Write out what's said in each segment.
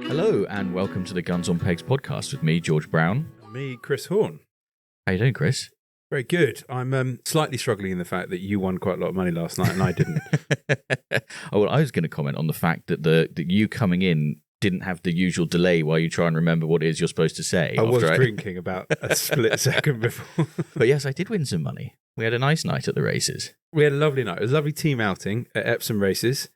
Hello and welcome to the Guns on Pegs podcast with me, George Brown. Me, Chris Horn. How you doing, Chris? Very good. I'm slightly struggling in the fact that you won quite a lot of money last night and I didn't. Oh, well, I was going to comment on the fact that that you coming in didn't have the usual delay while you try and remember what it is you're supposed to say. I was drinking about a split second before. But yes, I did win some money. We had a nice night at the races. We had a lovely night. It was a lovely team outing at Epsom Races.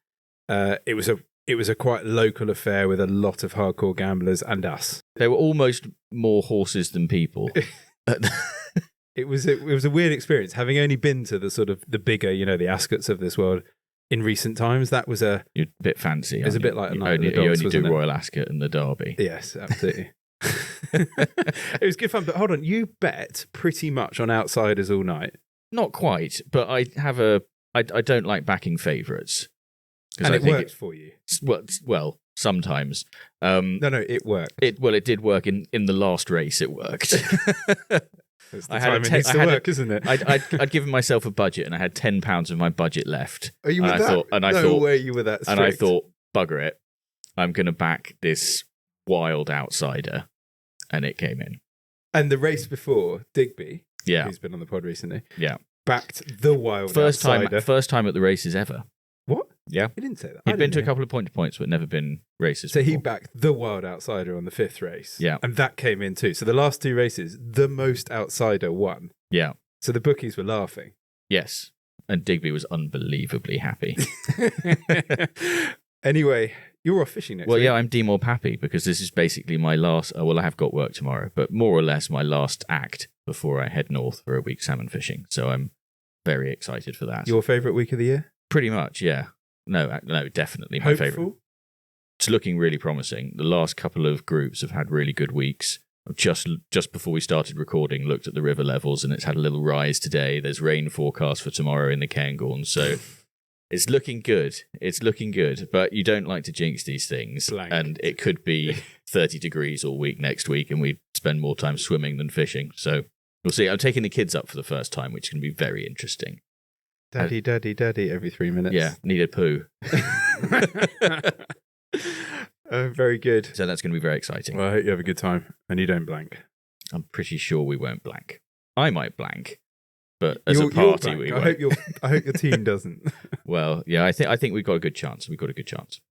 It was a quite local affair with a lot of hardcore gamblers and us. There were almost more horses than people. It was a weird experience, having only been to the sort of the bigger, the Ascots of this world in recent times. That was You're a bit fancy. It was a bit like a night you of the dogs, only do wasn't it? Royal Ascot and the Derby. Yes, absolutely. It was good fun, but hold on, you bet pretty much on outsiders all night. Not quite, but I don't like backing favourites. And it worked for you. Well, sometimes. No, it worked. It did work in the last race. It worked. It's the time it needs to work, isn't it? I'd given myself a budget, and I had £10 of my budget left. Are you with that? No way you were that strict. And I thought, bugger it, I'm going to back this wild outsider, and it came in. And the race before, Digby, yeah, who's been on the pod recently, yeah, backed the wild outsider. First time at the races ever. What? Yeah. He didn't say that. He'd been to a couple of point-to-points, but never been races So before. he backed the wild outsider on the fifth race. Yeah. And that came in too. So the last two races, the most outsider won. Yeah. So the bookies were laughing. Yes. And Digby was unbelievably happy. Anyway, you're off fishing next week. Well, yeah, I'm D more happy because this is basically my last... well, I have got work tomorrow, but more or less my last act before I head north for a week salmon fishing. So I'm very excited for that. Your favourite week of the year? Pretty much, yeah. No, definitely my favourite. It's looking really promising. The last couple of groups have had really good weeks. Just before we started recording, looked at the river levels and it's had a little rise today. There's rain forecast for tomorrow in the Cairngorm, so it's looking good. It's looking good, but you don't like to jinx these things. Blank. And it could be 30 degrees all week next week and we spend more time swimming than fishing. So we'll see. I'm taking the kids up for the first time, which is going to be very interesting. Daddy, every 3 minutes. Yeah, needed poo. Very good. So that's going to be very exciting. Well, I hope you have a good time and you don't blank. I'm pretty sure we won't blank. I might blank, but as a party we won't. I hope your team doesn't. Well, yeah, I think we've got a good chance.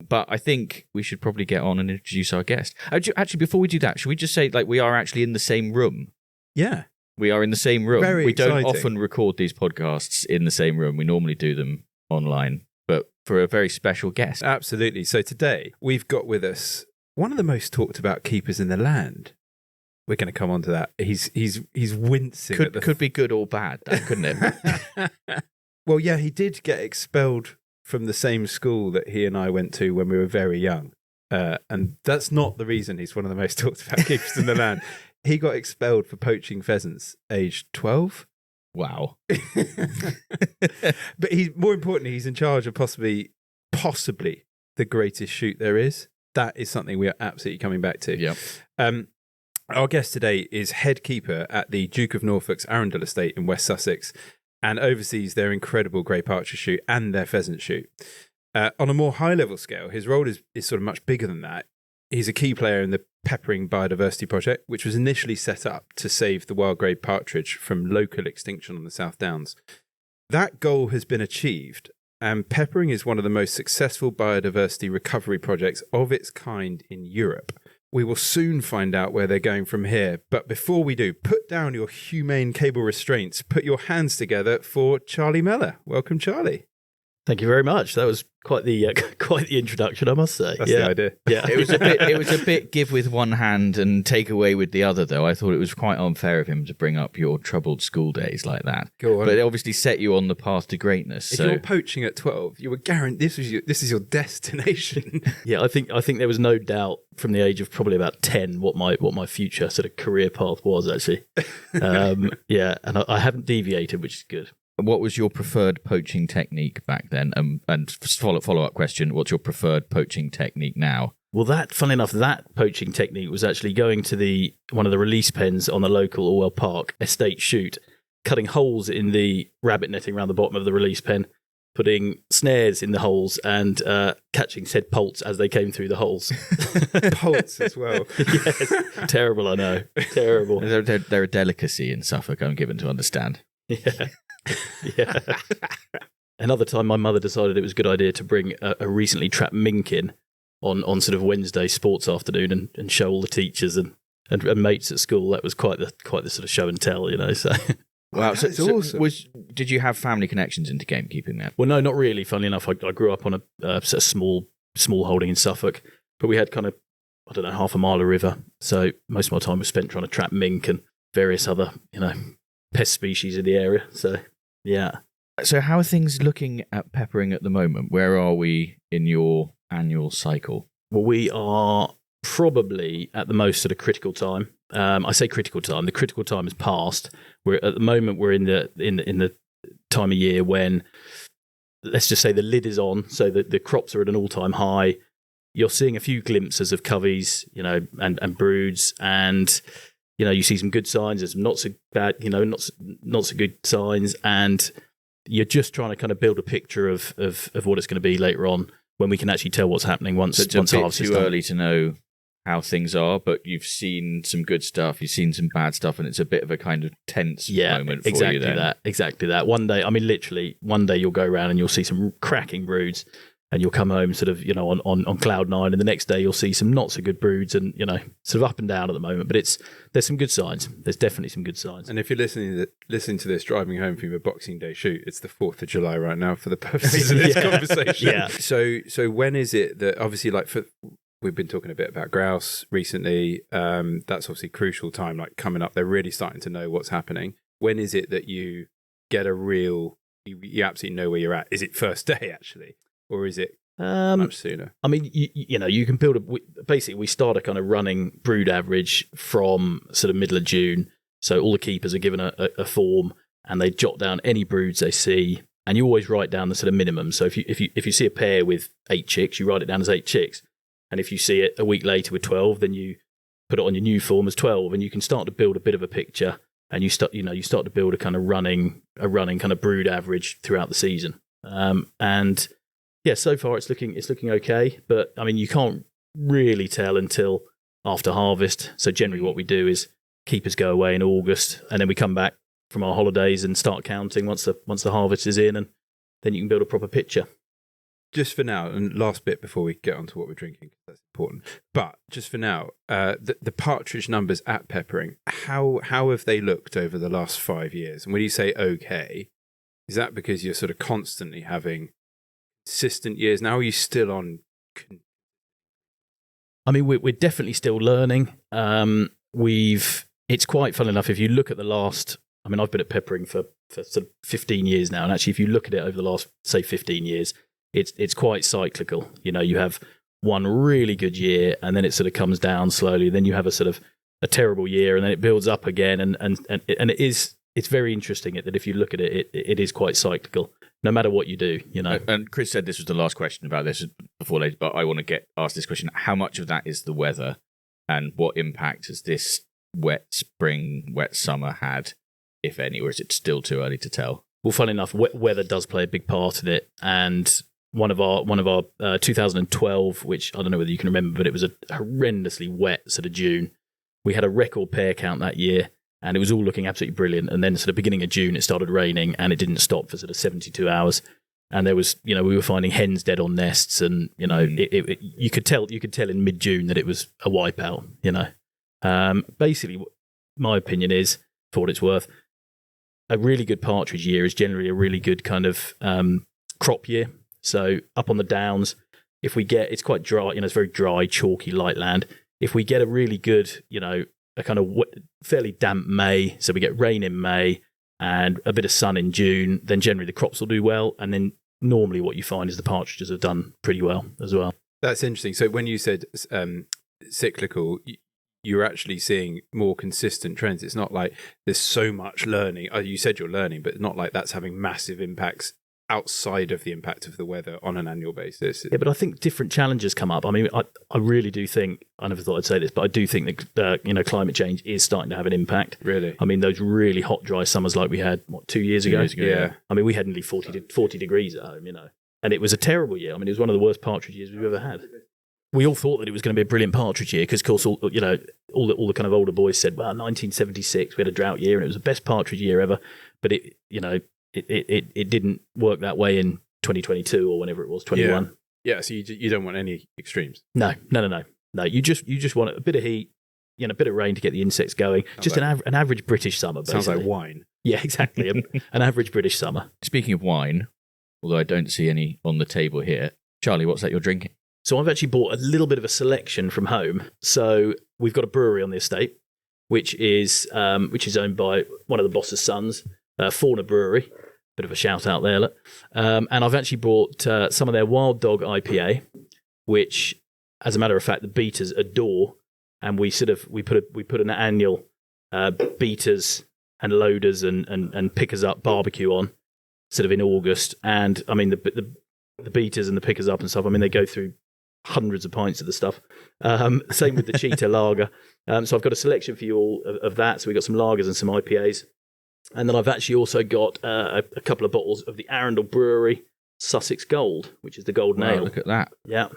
But I think we should probably get on and introduce our guest. Actually, before we do that, should we just say we are actually in the same room? Yeah. We are in the same room. Very we exciting. Don't often record these podcasts in the same room. We normally do them online, but for a very special guest. Absolutely. So today we've got with us one of the most talked about keepers in the land. We're going to come on to that. He's wincing. Could be good or bad, couldn't it? Well, yeah, he did get expelled from the same school that he and I went to when we were very young. And that's not the reason he's one of the most talked about keepers in the land. He got expelled for poaching pheasants aged 12. Wow. But more importantly, he's in charge of possibly the greatest shoot there is. That is something we are absolutely coming back to. Yep. Our guest today is head keeper at the Duke of Norfolk's Arundel Estate in West Sussex and oversees their incredible Grey Partridge shoot and their pheasant shoot. On a more high-level scale, his role is sort of much bigger than that. He's a key player in the Peppering Biodiversity Project, which was initially set up to save the wild grey partridge from local extinction on the South Downs. That goal has been achieved, and Peppering is one of the most successful biodiversity recovery projects of its kind in Europe. We will soon find out where they're going from here, but before we do, put down your humane cable restraints, put your hands together for Charlie Mellor. Welcome, Charlie. Thank you very much. That was quite the introduction, I must say. That's the idea. Yeah, it was a bit give with one hand and take away with the other, though. I thought it was quite unfair of him to bring up your troubled school days like that. Go on. But it obviously set you on the path to greatness. If so you're poaching at 12, you were guaranteed this is your destination. Yeah, I think there was no doubt from the age of probably about 10 what my future sort of career path was actually. Yeah, and I haven't deviated, which is good. What was your preferred poaching technique back then? And follow-up question, what's your preferred poaching technique now? Well, funnily enough, that poaching technique was actually going to one of the release pens on the local Orwell Park estate shoot, cutting holes in the rabbit netting around the bottom of the release pen, putting snares in the holes and catching said poults as they came through the holes. Poults as well. Yes, terrible, I know. Terrible. They're a delicacy in Suffolk, I'm given to understand. Yeah. Yeah. Another time my mother decided it was a good idea to bring a recently trapped mink in on sort of Wednesday sports afternoon and show all the teachers and mates at school. That was quite the sort of show and tell, you know. So wow, that's awesome. Did you have family connections into gamekeeping then? well, no, not really. Funnily enough, I grew up on a sort of small holding in Suffolk, but we had kind of, I don't know, half a mile of river. So most of my time was spent trying to trap mink and various other, you know, pest species in the area. So yeah. So how are things looking at peppering at the moment? Where are we in your annual cycle? Well, we are probably at the most sort of critical time. I say critical time. The critical time has passed. We're at the moment we're in the time of year when, let's just say, the lid is on, so that the crops are at an all-time high. You're seeing a few glimpses of coveys, you know, and broods, and you know, you see some good signs. There's some not so bad, you know, not so good signs, and you're just trying to kind of build a picture of what it's going to be later on when we can actually tell what's happening once it's a bit harvest is too done. early to know how things are, but you've seen some good stuff, you've seen some bad stuff, and it's a bit of a kind of tense moment for exactly you then. Exactly that. One day, I mean, literally, one day you'll go around and you'll see some cracking broods, and you'll come home sort of, you know, on cloud nine, and the next day you'll see some not so good broods, and, you know, sort of up and down at the moment. But there's some good signs. There's definitely some good signs. And if you're listening to this driving home from your Boxing Day shoot, it's the 4th of July right now for the purposes of this conversation. Yeah. So when is it that, obviously, like, we've been talking a bit about grouse recently. That's obviously crucial time, like coming up. They're really starting to know what's happening. When is it that you get you absolutely know where you're at? Is it first day actually? Or is it much sooner? I mean, you know, you can basically we start a kind of running brood average from sort of middle of June. So all the keepers are given a form, and they jot down any broods they see, and you always write down the sort of minimum. So if you see a pair with 8 chicks, you write it down as 8 chicks, and if you see it a week later with 12, then you put it on your new form as 12, and you can start to build a bit of a picture, and you start to build a kind of running kind of brood average throughout the season, and yeah, so far it's looking okay, but I mean, you can't really tell until after harvest. So generally what we do is keepers go away in August, and then we come back from our holidays and start counting once the harvest is in, and then you can build a proper picture. Just for now, and last bit before we get on to what we're drinking, because that's important, but just for now, the partridge numbers at peppering, how have they looked over the last 5 years? And when you say okay, is that because you're sort of constantly having consistent years now? Are you still on? I mean, we're definitely still learning. It's quite fun enough if you look at the last. I mean, I've been at peppering for sort of 15 years now, and actually, if you look at it over the last, say, 15 years, it's quite cyclical. You know, you have one really good year, and then it sort of comes down slowly. Then you have a sort of a terrible year, and then it builds up again, and it's very interesting that if you look at it, it is quite cyclical. No matter what you do, you know. And Chris said this was the last question about this before later, but I want to ask this question. How much of that is the weather, and what impact has this wet spring, wet summer had, if any, or is it still too early to tell? Well, funnily enough, weather does play a big part in it. And one of our 2012, which I don't know whether you can remember, but it was a horrendously wet sort of June. We had a record pair count that year, and it was all looking absolutely brilliant. And then sort of beginning of June, it started raining, and it didn't stop for sort of 72 hours. And there was, you know, we were finding hens dead on nests, and you know, you could tell in mid-June that it was a wipeout. You know, basically, my opinion is, for what it's worth, a really good partridge year is generally a really good kind of crop year. So up on the downs, if we get, it's quite dry, you know, it's very dry, chalky, light land. If we get a really good, you know, a kind of fairly damp May, so we get rain in May and a bit of sun in June, then generally the crops will do well. And then normally what you find is the partridges have done pretty well as well. That's interesting. So when you said cyclical, you're actually seeing more consistent trends. It's not like there's so much learning. Oh, you said you're learning, but not like that's having massive impacts outside of the impact of the weather on an annual basis. Yeah, but I think different challenges come up. I mean, I really do think, I never thought I'd say this, but I do think that climate change is starting to have an impact. Really? I mean, those really hot, dry summers like we had, 2 years ago? Yeah. I mean, we had nearly 40 degrees at home, and it was a terrible year. I mean, it was one of the worst partridge years we've ever had. We all thought that it was going to be a brilliant partridge year because, of course, all the kind of older boys said, well, 1976, we had a drought year and it was the best partridge year ever. But it didn't work that way in 2022 or whenever it was, 21. Yeah, so you don't want any extremes. No. You just want a bit of heat, a bit of rain to get the insects going. Just an average British summer, basically. Sounds like wine. Yeah, exactly. An average British summer. Speaking of wine, although I don't see any on the table here, Charlie, what's that you're drinking? So I've actually bought a little bit of a selection from home. So we've got a brewery on the estate, which is owned by one of the boss's sons, Fauna Brewery. Bit of a shout out there, look. And I've actually bought some of their Wild Dog IPA, which, as a matter of fact, the beaters adore. And we put an annual beaters and loaders and pickers up barbecue on, sort of in August. And I mean the beaters and the pickers up and stuff. I mean they go through hundreds of pints of the stuff. Same with the Cheetah Lager. So I've got a selection for you all of that. So we've got some lagers and some IPAs. And then I've actually also got a couple of bottles of the Arundel Brewery Sussex Gold, which is the golden ale. Look at that. Yeah.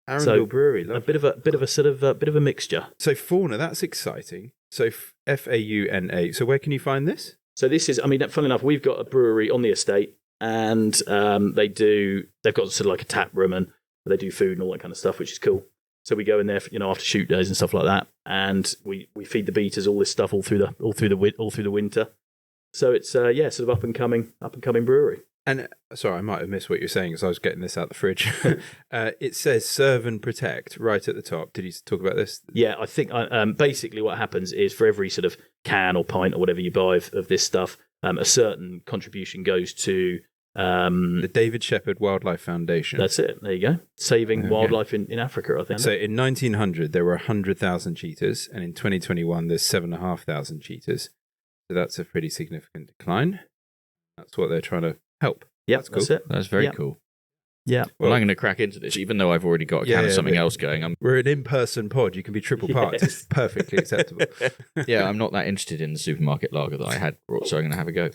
Arundel Brewery. A bit of a mixture. So Fauna, that's exciting. So Fauna. So where can you find this? So this is, I mean, funnily enough, we've got a brewery on the estate, and they've got sort of like a tap room, and they do food and all that kind of stuff, which is cool. So we go in there, after shoot days and stuff like that, and we feed the beaters all this stuff all through the winter. So it's sort of up and coming brewery. And sorry, I might have missed what you're saying as I was getting this out the fridge. It says serve and protect right at the top. Did you talk about this? Yeah, I think basically what happens is for every sort of can or pint or whatever you buy of this stuff, a certain contribution goes to the David Shepherd Wildlife Foundation. That's it. There you go. Saving wildlife in Africa, I think. So in 1900, there were 100,000 cheetahs, and in 2021, there's 7,500 cheetahs. So that's a pretty significant decline. That's what they're trying to help. Yeah, that's cool. That's it. That's very cool. Yeah. Well, I'm going to crack into this, even though I've already got a can of something else going. We're an in-person pod. You can be triple parts. It's perfectly acceptable. Yeah, I'm not that interested in the supermarket lager that I had brought, so I'm going to have a go.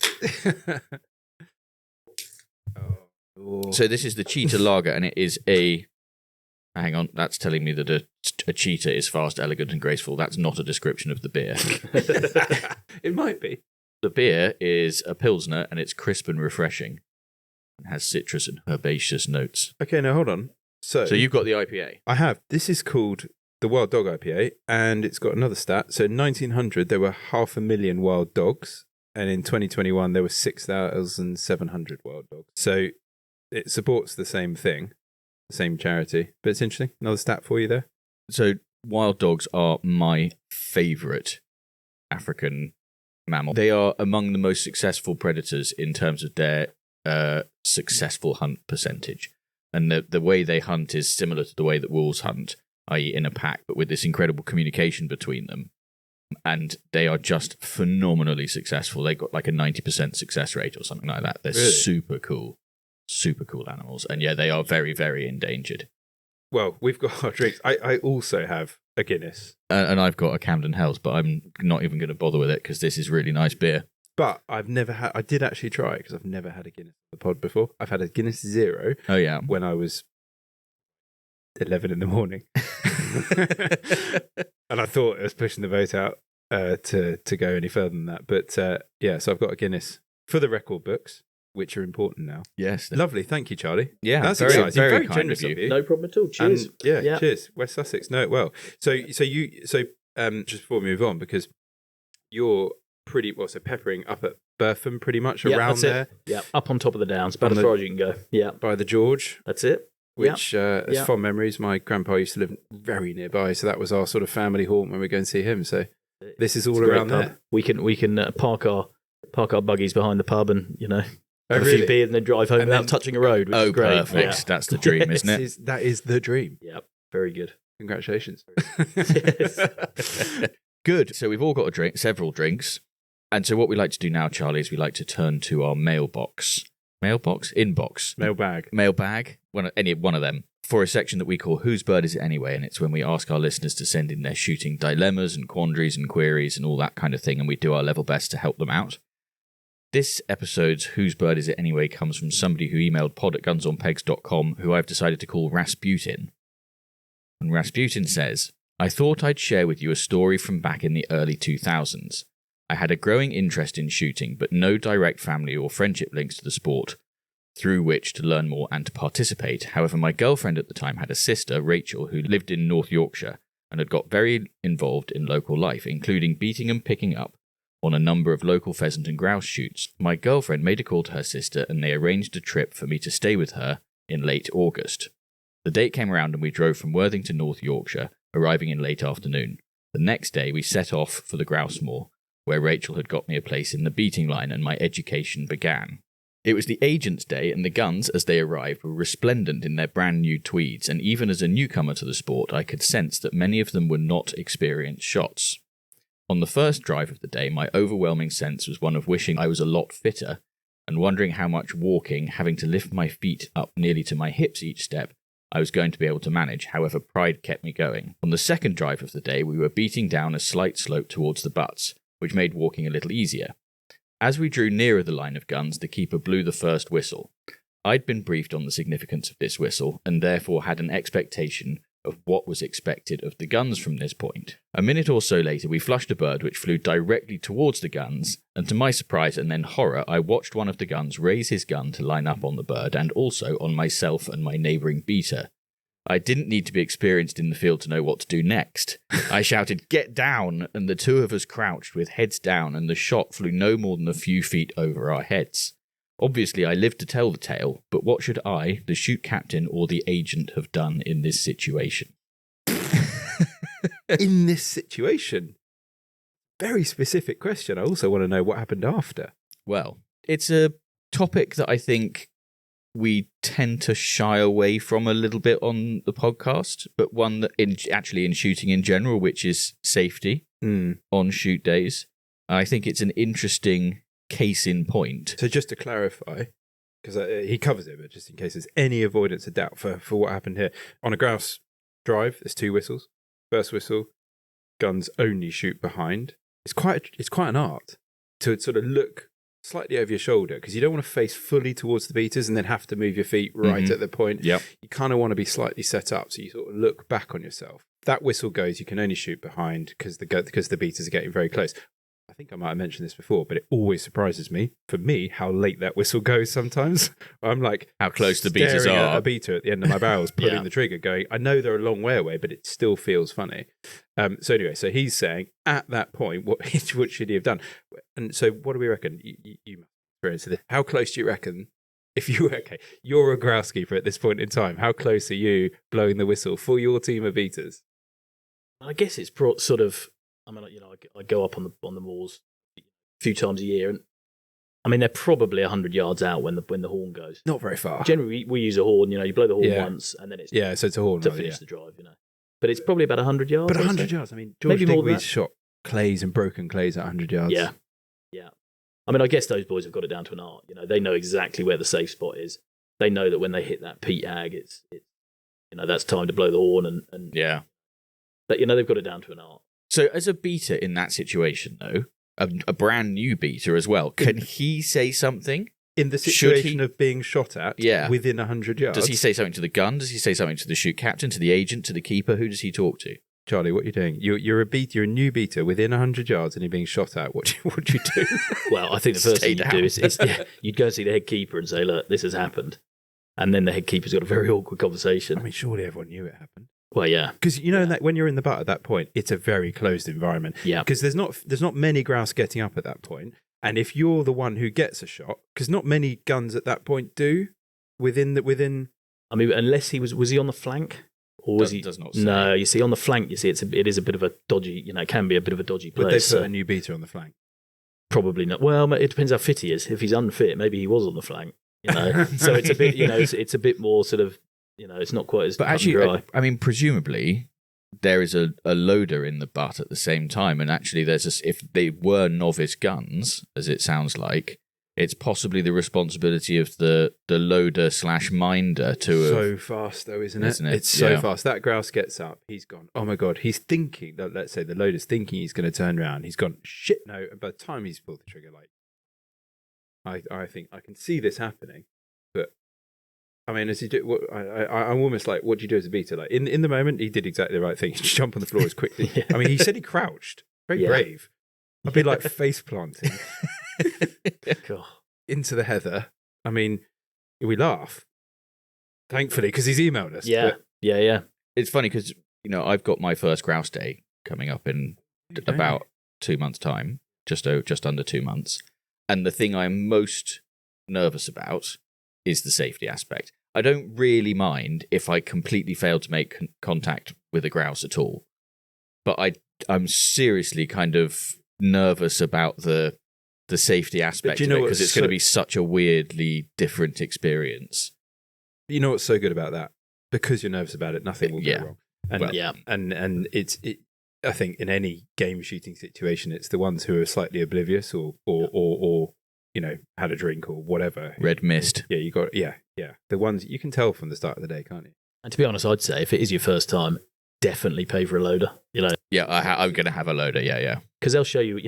So this is the Cheetah Lager, and it is a... Hang on, that's telling me that a cheetah is fast, elegant, and graceful. That's not a description of the beer. It might be. The beer is a Pilsner, and it's crisp and refreshing. It has citrus and herbaceous notes. Okay, now hold on. So you've got the IPA. I have. This is called the Wild Dog IPA, and it's got another stat. So in 1900, there were 500,000 wild dogs, and in 2021, there were 6,700 wild dogs. So it supports the same thing, the same charity. But it's interesting. Another stat for you there. So wild dogs are my favourite African mammal. They are among the most successful predators in terms of their successful hunt percentage. And the way they hunt is similar to the way that wolves hunt, i.e. in a pack, but with this incredible communication between them. And they are just phenomenally successful. They got like a 90% success rate or something like that. They're really? Super cool animals. And yeah, they are very, very endangered. Well, we've got our drinks. I also have a Guinness. And I've got a Camden Hells, but I'm not even going to bother with it because this is really nice beer. But I've never had... I did actually try it because I've never had a Guinness on the pod before. I've had a Guinness Zero. Oh, yeah. When I was 11 in the morning. And I thought it was pushing the boat out to go any further than that. But so I've got a Guinness for the record books, which are important now. Yes. Lovely. Thank you, Charlie. Yeah, that's very, exciting. very Very kind generous of you. No problem at all. Cheers. And, cheers. West Sussex. Know it well. So just before we move on, because you're pretty well, so peppering up at Burpham pretty much around there. Yeah, up on top of the downs, about as far as you can go. Yeah. By the George. That's it. Which is fond memories. My grandpa used to live very nearby, so that was our sort of family haunt when we go and see him. So this is all around there. We can park our buggies behind the pub and have a really? few beers and then drive home without touching a road. Which is great. Perfect. Yeah. That's the dream, isn't it? That is the dream. Yep. Very good. Congratulations. Good. So we've all got several drinks. And so what we like to do now, Charlie, is we like to turn to our mailbox mailbag, any one of them, for a section that we call Whose Bird Is It Anyway? And it's when we ask our listeners to send in their shooting dilemmas and quandaries and queries and all that kind of thing, and we do our level best to help them out. This episode's Whose Bird Is It Anyway comes from somebody who emailed pod@gunsonpegs.com, who I've decided to call Rasputin. And Rasputin says, I thought I'd share with you a story from back in the early 2000s. I had a growing interest in shooting, but no direct family or friendship links to the sport through which to learn more and to participate. However, my girlfriend at the time had a sister, Rachel, who lived in North Yorkshire and had got very involved in local life, including beating and picking up on a number of local pheasant and grouse shoots. My girlfriend made a call to her sister and they arranged a trip for me to stay with her in late August. The date came around and we drove from Worthing to North Yorkshire, arriving in late afternoon. The next day we set off for the grouse moor, where Rachel had got me a place in the beating line and my education began. It was the agent's day, and the guns, as they arrived, were resplendent in their brand new tweeds, and even as a newcomer to the sport, I could sense that many of them were not experienced shots. On the first drive of the day, my overwhelming sense was one of wishing I was a lot fitter, and wondering how much walking, having to lift my feet up nearly to my hips each step, I was going to be able to manage. However, pride kept me going. On the second drive of the day, we were beating down a slight slope towards the butts, which made walking a little easier. As we drew nearer the line of guns, the keeper blew the first whistle. I'd been briefed on the significance of this whistle, and therefore had an expectation of what was expected of the guns from this point. A minute or so later, we flushed a bird which flew directly towards the guns, and to my surprise and then horror, I watched one of the guns raise his gun to line up on the bird, and also on myself and my neighbouring beater. I didn't need to be experienced in the field to know what to do next. I shouted, "Get down!" and the two of us crouched with heads down, and the shot flew no more than a few feet over our heads. Obviously, I lived to tell the tale, but what should I, the shoot captain, or the agent have done in this situation? In this situation? Very specific question. I also want to know what happened after. Well, it's a topic that I think we tend to shy away from a little bit on the podcast, but one that in shooting in general, which is safety on shoot days. I think it's an interesting case in point. So just to clarify, because he covers it, but just in case there's any avoidance of doubt for what happened here. On a grouse drive, there's two whistles. First whistle, guns only shoot behind. It's quite an art to sort of look slightly over your shoulder, because you don't want to face fully towards the beaters and then have to move your feet right at the point. Yep. You kind of want to be slightly set up, so you sort of look back on yourself. That whistle goes, you can only shoot behind because the beaters are getting very close. I think I might have mentioned this before, but it always surprises me, for me, how late that whistle goes sometimes. I'm like, how close the beaters are. At a beater at the end of my barrels, pulling the trigger, going, I know they're a long way away, but it still feels funny. So anyway, so he's saying, at that point, what should he have done? And so what do we reckon? You experience this. How close do you reckon, if you're a grouse keeper at this point in time, how close are you blowing the whistle for your team of beaters? I guess it's sort of, I mean, I go up on the moors a few times a year, and I mean, they're probably 100 yards out when the horn goes. Not very far. Generally, we use a horn. You blow the horn once, and then it's so it's a horn to finish the drive. But it's probably about 100 yards. But 100 yards. I mean, George Digweed's shot clays and broken clays at 100 yards. Yeah. I mean, I guess those boys have got it down to an art. They know exactly where the safe spot is. They know that when they hit that peat hag, it's that's time to blow the horn, and yeah. But they've got it down to an art. So as a beater in that situation, though, a brand new beater as well, can he say something? In the situation of being shot at within 100 yards? Does he say something to the gun? Does he say something to the shoot captain, to the agent, to the keeper? Who does he talk to? Charlie, what are you doing? You're a new beater within 100 yards and you're being shot at. What do you do? Well, I think the first thing you do is you'd go and see the head keeper and say, look, this has happened. And then the head keeper's got a very awkward conversation. I mean, surely everyone knew it happened. Well, yeah, because that when you're in the butt at that point, it's a very closed environment. Yeah, because there's not many grouse getting up at that point, and if you're the one who gets a shot, because not many guns at that point do within. I mean, unless he was he on the flank, or was he? Does not say. No, you see, on the flank, it is a bit of a dodgy. It can be a bit of a dodgy place. Would they put a new beater on the flank? Probably not. Well, it depends how fit he is. If he's unfit, maybe he was on the flank. So it's a bit. It's a bit more sort of. It's not quite as. But actually, dry. I mean, presumably there is a loader in the butt at the same time, and actually, if they were novice guns, as it sounds like, it's possibly the responsibility of the loader / minder to so fast though, isn't it? It's so fast. That grouse gets up, he's gone, oh my god, he's thinking that, let's say the loader's thinking he's going to turn around, he's gone, shit no, and by the time he's pulled the trigger, like I think I can see this happening. But I mean, as you do, I'm almost like, what do you do as a beta? Like in the moment, he did exactly the right thing. He just jump on the floor as quickly. Yeah. I mean, he said he crouched, very brave. I'd be like face planting into the heather. I mean, we laugh, thankfully, because he's emailed us. Yeah, yeah. It's funny because I've got my first grouse day coming up in about 2 months' time, just under 2 months. And the thing I'm most nervous about is the safety aspect. I don't really mind if I completely fail to make contact with a grouse at all, but I'm seriously kind of nervous about the safety aspect of it, because it's going to be such a weirdly different experience. You know what's so good about that? Because you're nervous about it, nothing will go wrong. And it's I think in any game shooting situation, it's the ones who are slightly oblivious or had a drink or whatever. Red mist. Yeah, you got the ones you can tell from the start of the day, can't you? And to be honest, I'd say if it is your first time, definitely pay for a loader. Yeah, I'm going to have a loader. Yeah. Because they'll show you.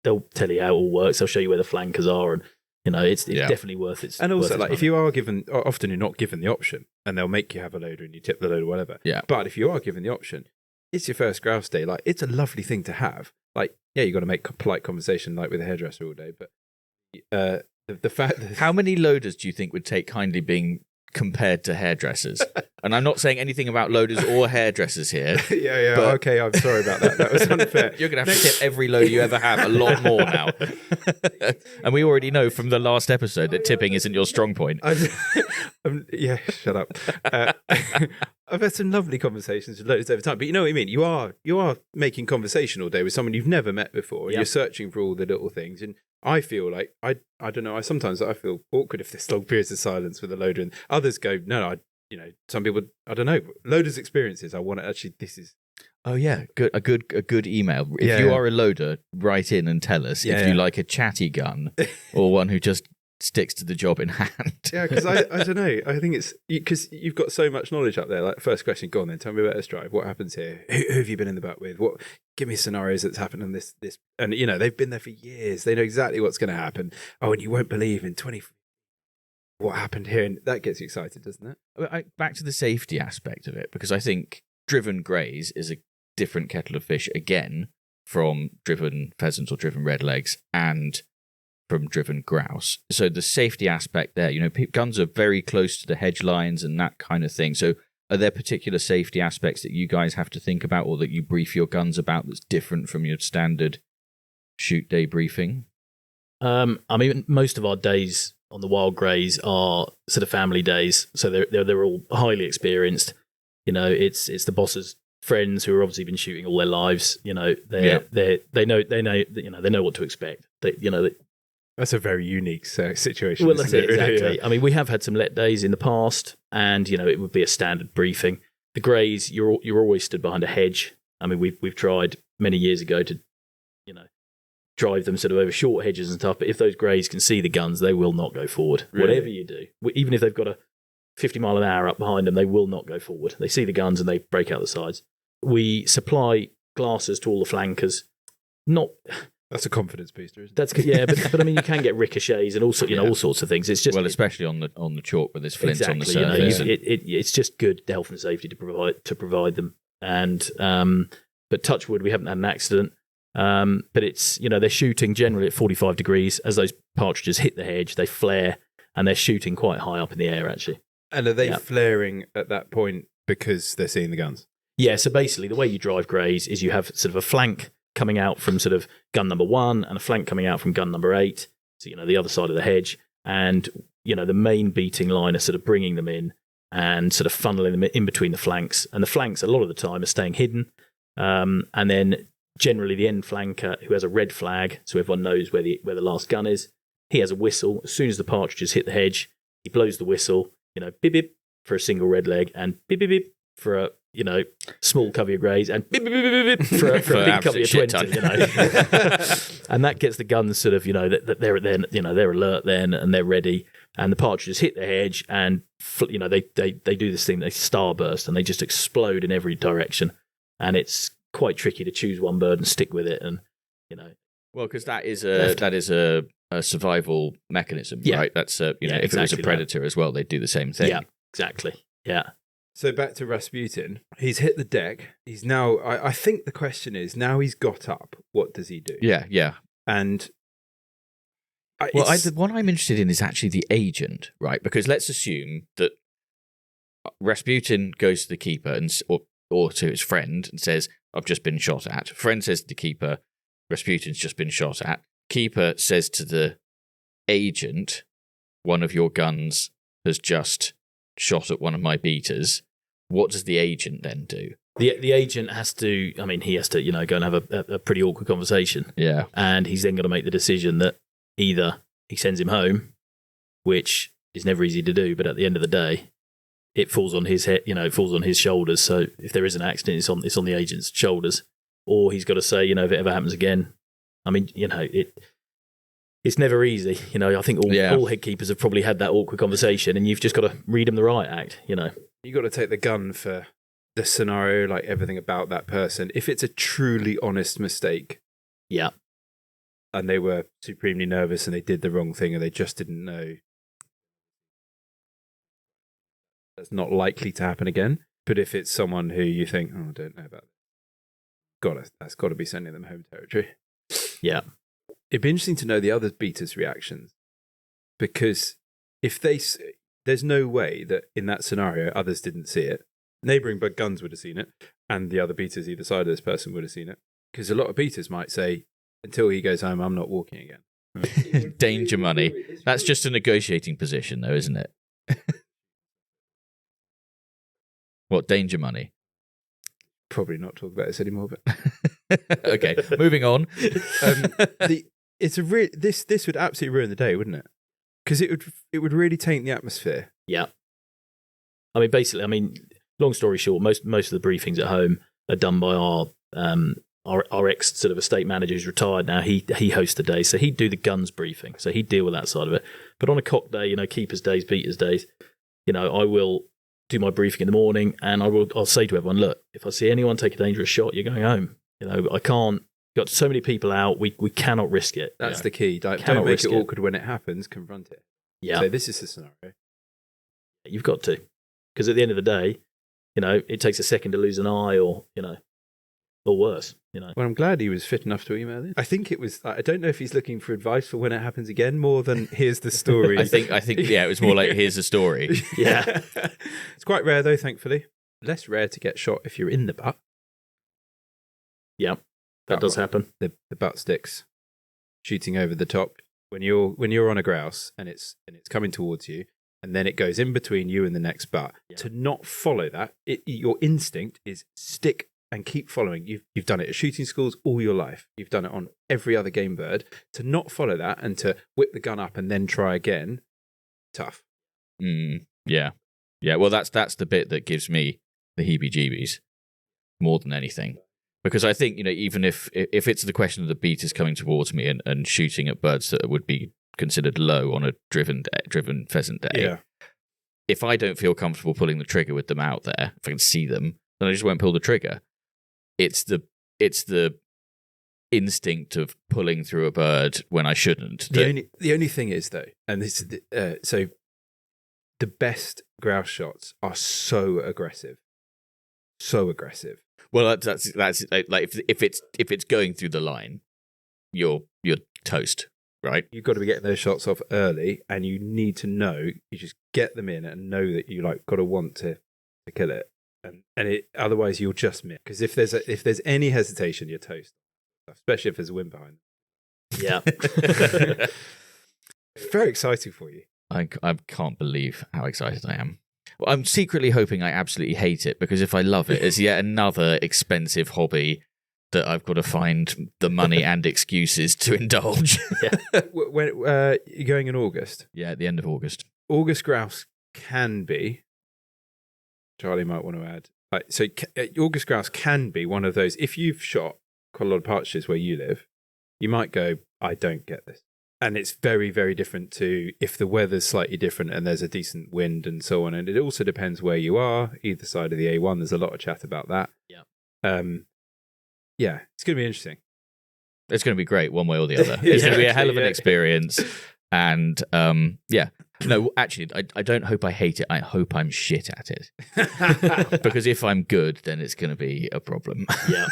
They'll tell you how it all works. They'll show you where the flankers are, and it's definitely worth it. And also, if you are given, often you're not given the option, and they'll make you have a loader, and you tip the loader, whatever. Yeah. But if you are given the option, it's your first grouse day. Like, it's a lovely thing to have. Like, yeah, you got to make polite conversation, like with a hairdresser all day. But the fact that how many loaders do you think would take kindly being compared to hairdressers? And I'm not saying anything about loaders or hairdressers here. Yeah. But okay, I'm sorry about that. That was unfair. You're going to have to tip every loader you ever have a lot more now. And we already know from the last episode that tipping isn't your strong point. Yeah, shut up. I've had some lovely conversations with loaders over time, but you know what I mean? You are making conversation all day with someone you've never met before, and you're searching for all the little things. And I feel like, I don't know, sometimes I feel awkward if there's long periods of silence with a loader, and others go, no, some people, I don't know, loaders' experiences, I want to actually, this is... Oh yeah, a good email. If you are a loader, write in and tell us if you like a chatty gun or one who just sticks to the job in hand. Yeah, because I don't know. I think it's because you've got so much knowledge up there. Like, first question, go on then, tell me about this drive. What happens here? Who have you been in the butt with? What? Give me scenarios that's happened on this. And they've been there for years. They know exactly what's going to happen. Oh, and you won't believe in 20. What happened here? And that gets you excited, doesn't it? Back to the safety aspect of it, because I think driven greys is a different kettle of fish again from driven pheasants or driven redlegs and from driven grouse. So the safety aspect there, guns are very close to the hedge lines and that kind of thing. So are there particular safety aspects that you guys have to think about or that you brief your guns about that's different from your standard shoot day briefing? I mean, most of our days on the wild greys are sort of family days, so they're all highly experienced. It's the boss's friends who have obviously been shooting all their lives. They know what to expect. That's a very unique situation. Well, that's it, exactly. Yeah. I mean, we have had some let days in the past, and it would be a standard briefing. The greys, you're always stood behind a hedge. I mean, we've tried many years ago to, drive them sort of over short hedges and stuff. But if those greys can see the guns, they will not go forward. Really? Whatever you do, even if they've got a 50 mile an hour up behind them, they will not go forward. They see the guns and they break out the sides. We supply glasses to all the flankers. That's a confidence booster, isn't it? But I mean, you can get ricochets and all sorts of things. It's just especially on the chalk with this flint on the surface. It's just good health and safety to provide them. And but touch wood, we haven't had an accident. But it's they're shooting generally at 45 degrees. As those partridges hit the hedge, they flare, and they're shooting quite high up in the air actually. And are they flaring at that point because they're seeing the guns? Yeah. So basically, the way you drive greys is you have sort of a flank coming out from sort of gun number 1 and a flank coming out from gun number 8. So, the other side of the hedge. And, the main beating line are sort of bringing them in and sort of funneling them in between the flanks. And the flanks, a lot of the time, are staying hidden. And then generally the end flanker, who has a red flag, so everyone knows where the last gun is, he has a whistle. As soon as the partridges hit the hedge, he blows the whistle, bip, bip for a single red leg and bip, bip, bip for a small cover your greys and for a big cover your 20, and that gets the guns sort of, that they're then, they're alert then and they're ready, and the partridges hit the hedge and, they do this thing, they starburst and they just explode in every direction, and it's quite tricky to choose one bird and stick with it, and well, because that is a survival mechanism, right? That's if it was a predator as well, they'd do the same thing. Yeah, exactly. Yeah. So back to Rasputin. He's hit the deck. He's now. I think the question is, now he's got up, what does he do? Yeah. And the one I'm interested in is actually the agent, right? Because let's assume that Rasputin goes to the keeper or to his friend and says, "I've just been shot at." Friend says to the keeper, "Rasputin's just been shot at." Keeper says to the agent, "One of your guns has just shot at one of my beaters." What does the agent then do? The agent has to, he has to, go and have a pretty awkward conversation. Yeah. And he's then got to make the decision that either he sends him home, which is never easy to do, but at the end of the day, it falls on his head, it falls on his shoulders. So if there is an accident, it's on the agent's shoulders. Or he's got to say, if it ever happens again, it's never easy. I think all head keepers have probably had that awkward conversation, and you've just got to read them the right act, You've got to take the gun for the scenario, like everything about that person. If it's a truly honest mistake. Yeah. And they were supremely nervous and they did the wrong thing and they just didn't know. That's not likely to happen again. But if it's someone who you think, I don't know about that, that's got to be sending them home territory. Yeah. It'd be interesting to know the other beaters' reactions, because if there's no way that in that scenario others didn't see it. Neighbouring guns would have seen it, and the other beaters either side of this person would have seen it. Because a lot of beaters might say, until he goes home, I'm not walking again. Danger money. That's just a negotiating position, though, isn't it? What, danger money? Probably not talk about this anymore, but okay, moving on. This would absolutely ruin the day, wouldn't it? Because it would really taint the atmosphere. Yeah. Basically, long story short, most of the briefings at home are done by our ex sort of estate manager who's retired now. He hosts the day, so he'd do the guns briefing, so he'd deal with that side of it. But on a cock day, keepers days, beaters days, I will do my briefing in the morning, and I'll say to everyone, look, if I see anyone take a dangerous shot, you're going home. I can't. Got so many people out, we cannot risk it. That's the key. Don't make it awkward when it happens. Confront it. Yeah. So this is the scenario. You've got to, because at the end of the day, it takes a second to lose an eye, or worse. Well, I'm glad he was fit enough to email it. I think it was. I don't know if he's looking for advice for when it happens again, more than here's the story. I think. Yeah, it was more like here's the story. Yeah. It's quite rare though, thankfully. Less rare to get shot if you're in the butt. Yeah, that does happen. The butt sticks, shooting over the top. When you're on a grouse and it's coming towards you, and then it goes in between you and the next butt. Yeah. To not follow that, your instinct is stick and keep following. You've done it at shooting schools all your life. You've done it on every other game bird. To not follow that and to whip the gun up and then try again, tough. Yeah. Well, that's the bit that gives me the heebie-jeebies more than anything. Because I think, even if it's the question of the beaters coming towards me and shooting at birds that would be considered low on a driven pheasant day, if I don't feel comfortable pulling the trigger with them out there, if I can see them, then I just won't pull the trigger. It's the instinct of pulling through a bird when I shouldn't. The only thing is though, and this is so the best grouse shots are so aggressive. Well, that's like if it's going through the line, you're toast, right? You've got to be getting those shots off early, and you need to know. You just get them in and know that you got to want to kill it, and otherwise you'll just miss. Because if there's any hesitation, you're toast. Especially if there's a wind behind. Yeah, very exciting for you. I can't believe how excited I am. Well, I'm secretly hoping I absolutely hate it, because if I love it, it's yet another expensive hobby that I've got to find the money and excuses to indulge. Yeah. When you're going in August? Yeah, at the end of August. August grouse can be, Charlie might want to add, August grouse can be one of those. If you've shot quite a lot of partridges where you live, you might go, I don't get this. And it's very, very different to if the weather's slightly different and there's a decent wind and so on. And it also depends where you are, either side of the A1. There's a lot of chat about that. Yeah. Yeah, it's going to be interesting. It's going to be great one way or the other. It's going to be a hell of an experience. And no, actually, I don't hope I hate it. I hope I'm shit at it. Because if I'm good, then it's going to be a problem. Yeah.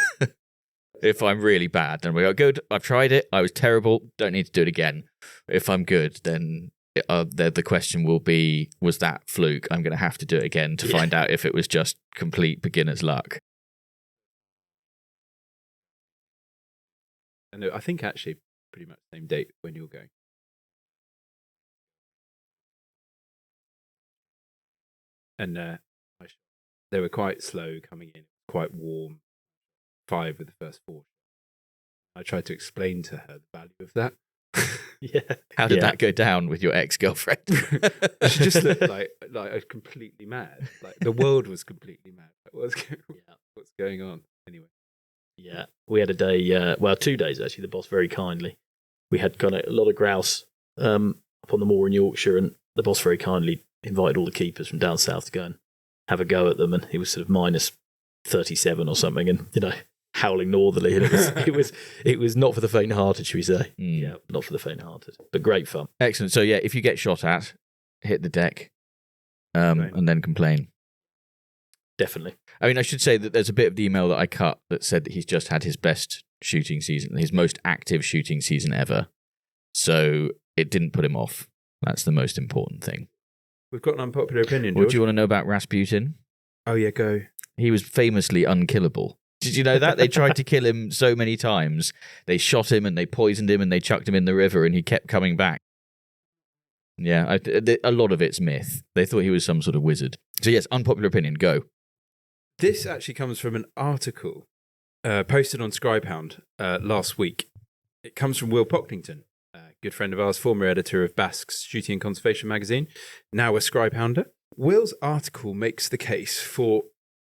If I'm really bad, then we go, good, I've tried it, I was terrible, don't need to do it again. If I'm good, then the question will be, was that fluke? I'm going to have to do it again to find out if it was just complete beginner's luck. And I think actually pretty much the same date when you're going. And they were quite slow coming in, quite warm. 5 with the first 4. I tried to explain to her the value of that. Yeah. How did that go down with your ex-girlfriend? She just looked like completely mad. Like the world was completely mad. What's going on? Anyway. Yeah. We had a day, 2 days actually, the boss very kindly. We had kind of a lot of grouse up on the moor in Yorkshire, and the boss very kindly invited all the keepers from down south to go and have a go at them, and he was sort of minus 37 or something, and howling northerly, and it was not for the faint-hearted, should we say? Yeah, not for the faint-hearted, but great fun. Excellent. So yeah, if you get shot at, hit the deck, and then complain. Definitely. I mean, I should say that there's a bit of the email that I cut that said that he's just had his best shooting season, his most active shooting season ever. So it didn't put him off. That's the most important thing. We've got an unpopular opinion, George. What do you want to know about Rasputin? Oh yeah, go. He was famously unkillable. Did you know that? They tried to kill him so many times. They shot him and they poisoned him and they chucked him in the river and he kept coming back. Yeah, a lot of it's myth. They thought he was some sort of wizard. So yes, unpopular opinion, go. This actually comes from an article posted on Scribehound last week. It comes from Will Pocklington, a good friend of ours, former editor of Basque's Shooting and Conservation magazine, now a Scribehounder. Will's article makes the case for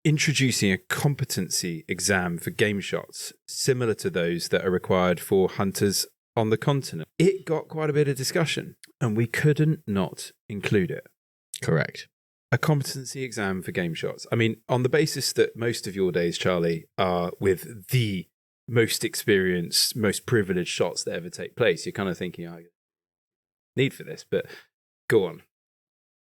introducing a competency exam for game shots similar to those that are required for hunters on the continent. It got quite a bit of discussion, and we couldn't not include it. Correct. A competency exam for game shots. I mean, on the basis that most of your days, Charlie, are with the most experienced, most privileged shots that ever take place, you're kind of thinking, I need for this, but go on.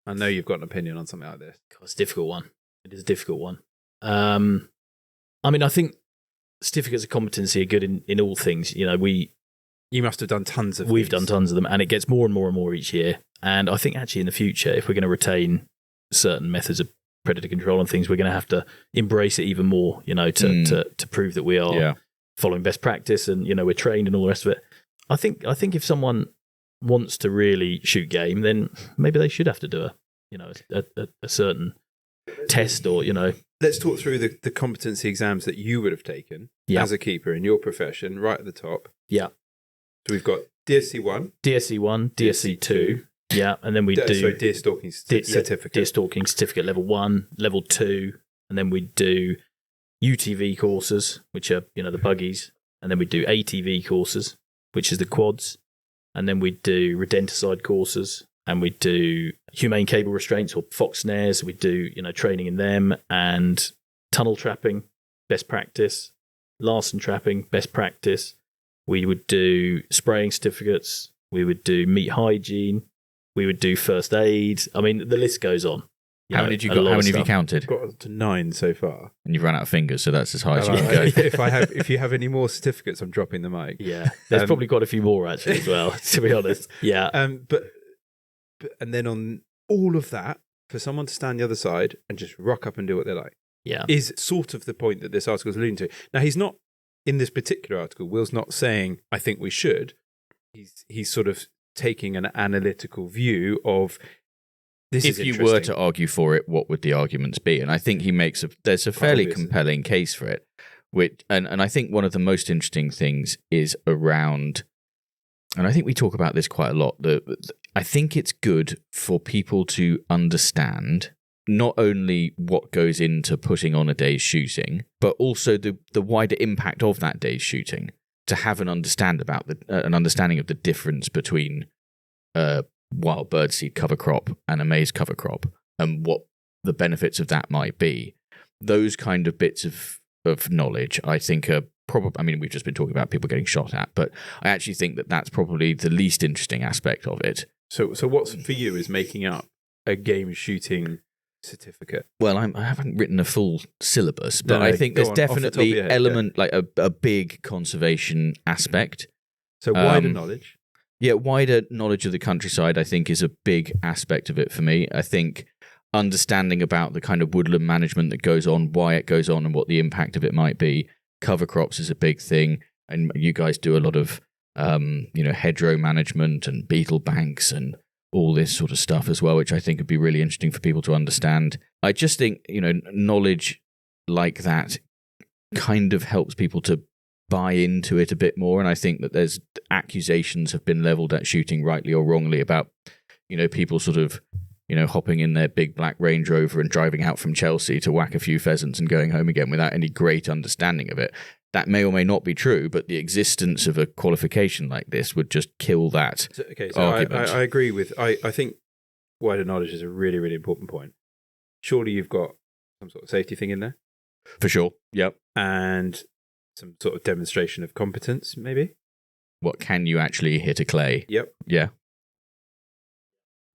I know you've got an opinion on something like this. God, it's a difficult one. It is a difficult one. I mean, I think certificates of competency are good in all things. You must have done tons of We've done tons of them, and it gets more and more and more each year. And I think actually in the future, if we're going to retain certain methods of predator control and things, we're going to have to embrace it even more, to prove that we are following best practice and, we're trained and all the rest of it. I think if someone wants to really shoot game, then maybe they should have to do a certain test or. Let's talk through the competency exams that you would have taken as a keeper in your profession, right at the top. Yeah. So we've got DSC1, DSC2, and then we do deer stalking certificate. Deer stalking certificate level 1, level 2, and then we do UTV courses, which are the buggies, and then we do ATV courses, which is the quads, and then we do rodenticide courses, and we do humane cable restraints or fox snares. We do training in them, and tunnel trapping, best practice, larson trapping, best practice. We would do spraying certificates. We would do meat hygiene. We would do first aid. I mean, the list goes on. How many have you counted? I've got to 9 so far. And you've run out of fingers, so that's as high as you can go. If you have any more certificates, I'm dropping the mic. Yeah, there's probably quite a few more actually as well, to be honest. Yeah. But and then on all of that, for someone to stand the other side and just rock up and do what they like, is sort of the point that this article is alluding to. Now, he's not. In this particular article, Will's not saying, I think we should. He's sort of taking an analytical view of this. If you were to argue for it, what would the arguments be? And I think he makes there's a fairly compelling case for it. And I think one of the most interesting things is around, and I think we talk about this quite a lot, I think it's good for people to understand not only what goes into putting on a day's shooting, but also the wider impact of that day's shooting. To have an understanding of the difference between wild birdseed cover crop and a maize cover crop, and what the benefits of that might be. Those kind of bits of knowledge, I think, are probably. I mean, we've just been talking about people getting shot at, but I actually think that that's probably the least interesting aspect of it. So what's for you is making up a game shooting certificate? Well, I haven't written a full syllabus, but I think there's definitely like a big conservation aspect. So wider knowledge. Yeah, wider knowledge of the countryside, I think, is a big aspect of it for me. I think understanding about the kind of woodland management that goes on, why it goes on, and what the impact of it might be. Cover crops is a big thing, and you guys do a lot of hedgerow management and beetle banks and all this sort of stuff as well, which I think would be really interesting for people to understand. I just think, knowledge like that kind of helps people to buy into it a bit more. And I think that there's accusations have been leveled at shooting, rightly or wrongly, about, people sort of, hopping in their big black Range Rover and driving out from Chelsea to whack a few pheasants and going home again without any great understanding of it. That may or may not be true, but the existence of a qualification like this would just kill that argument. I agree with. I think wider knowledge is a really, really important point. Surely you've got some sort of safety thing in there? For sure, yep. And some sort of demonstration of competence, maybe? What, can you actually hit a clay? Yep. Yeah.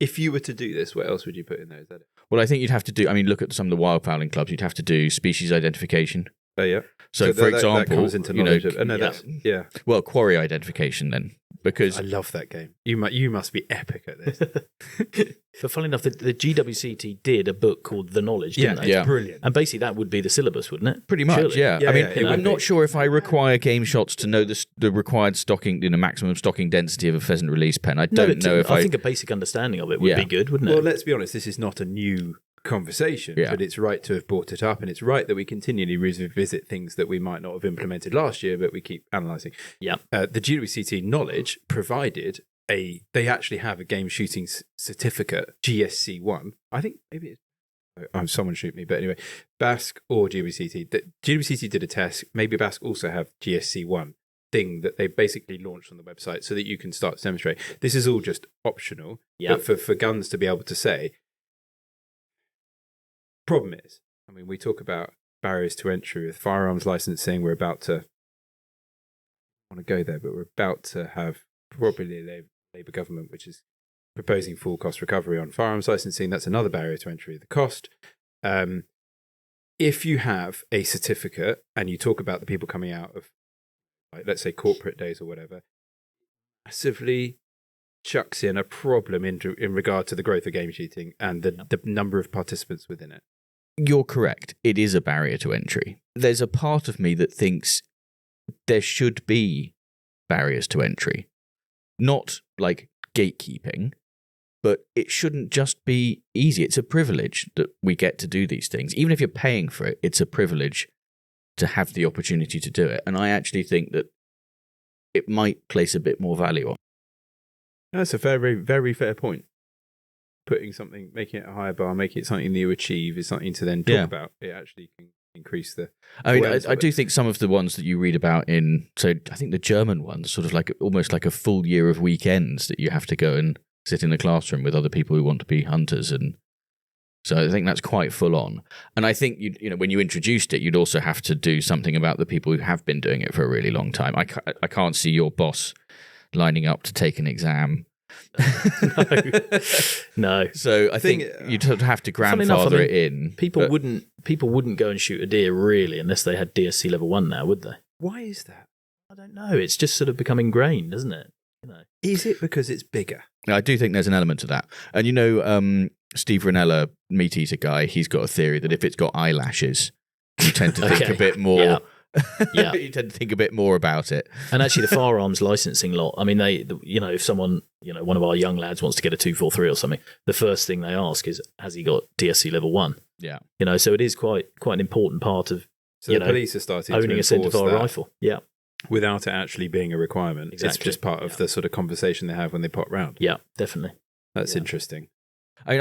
If you were to do this, what else would you put in there? Is that it? Well, I think you'd have to do, look at some of the wildfowling clubs, you'd have to do species identification. Oh, yeah. So for example, that comes into knowledge yeah. Well, quarry identification then, because I love that game. You must be epic at this. But funnily enough, the GWCT did a book called The Knowledge, didn't they? Yeah, brilliant. And basically that would be the syllabus, wouldn't it? Pretty much, Surely. yeah. I'm not be. sure if I require game shots to know the required stocking, maximum stocking density of a pheasant release pen. I don't know if I think a basic understanding of it would be good, wouldn't it? Well, let's be honest, this is not a new conversation, but it's right to have brought it up, and it's right that we continually revisit things that we might not have implemented last year, but we keep analysing. Yeah. The GWCT knowledge provided they actually have a game shooting certificate, GSC1. I think maybe someone shoot me, but anyway, BASC or GWCT. GWCT did a test. Maybe BASC also have GSC1 thing that they basically launched on the website so that you can start to demonstrate. This is all just optional, but for guns to be able to say. Problem is, we talk about barriers to entry with firearms licensing. We're about to, I want to go there, but we're about to have probably a Labour government which is proposing full cost recovery on firearms licensing. That's another barrier to entry, the cost. If you have a certificate and you talk about the people coming out of, like, let's say, corporate days or whatever, massively chucks in a problem in regard to the growth of game shooting and the number of participants within it. You're correct. It is a barrier to entry. There's a part of me that thinks there should be barriers to entry. Not like gatekeeping, but it shouldn't just be easy. It's a privilege that we get to do these things. Even if you're paying for it, it's a privilege to have the opportunity to do it. And I actually think that it might place a bit more value on. That's a very, very fair point. Putting something, making it a higher bar, making it something that you achieve is something to then talk about. It actually can increase the. I do think some of the ones that you read about I think the German ones, sort of like almost like a full year of weekends that you have to go and sit in a classroom with other people who want to be hunters, and so I think that's quite full on. And I think when you introduced it, you'd also have to do something about the people who have been doing it for a really long time. I can't see your boss lining up to take an exam. No. So I think you'd have to grandfather it in. People wouldn't go and shoot a deer really unless they had DSC level 1 now, would they? Why is that? I don't know. It's just sort of become ingrained, isn't it? Is it because it's bigger? I do think there's an element to that. And Steve Ranella, Meat Eater guy, he's got a theory that if it's got eyelashes, you tend to think a bit more. Yeah. You tend to think a bit more about it. And actually the firearms licensing lot, if someone, one of our young lads wants to get a 243 or something, the first thing they ask is, has he got DSC level 1? Yeah. So it is quite an important part of, the police are starting owning a centerfire rifle. Yeah. Without it actually being a requirement. Exactly. It's just part of the sort of conversation they have when they pop round. Yeah, definitely. That's interesting. I mean,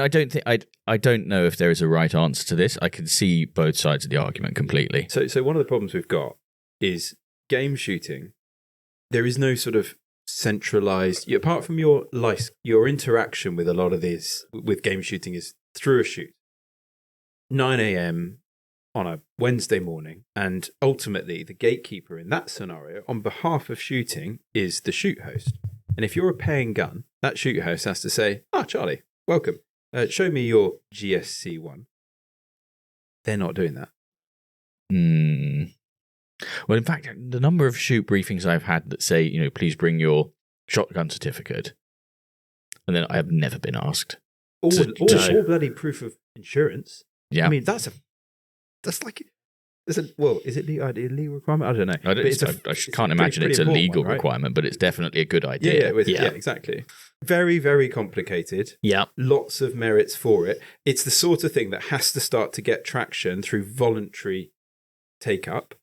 I don't know if there is a right answer to this. I can see both sides of the argument completely. So one of the problems we've got is game shooting. There is no sort of centralized, apart from your interaction with a lot of these with game shooting is through a shoot. 9 a.m. on a Wednesday morning, and ultimately the gatekeeper in that scenario, on behalf of shooting, is the shoot host. And if you're a paying gun, that shoot host has to say, Charlie, welcome. Show me your GSC one. They're not doing that. Well, in fact, the number of shoot briefings I've had that say, please bring your shotgun certificate, and then I have never been asked. Or bloody proof of insurance. Yeah. I mean, is it a legal requirement? I don't know. I can't imagine it's a legal requirement, but it's definitely a good idea. Yeah, exactly. Very, very complicated. Yeah. Lots of merits for it. It's the sort of thing that has to start to get traction through voluntary take-up.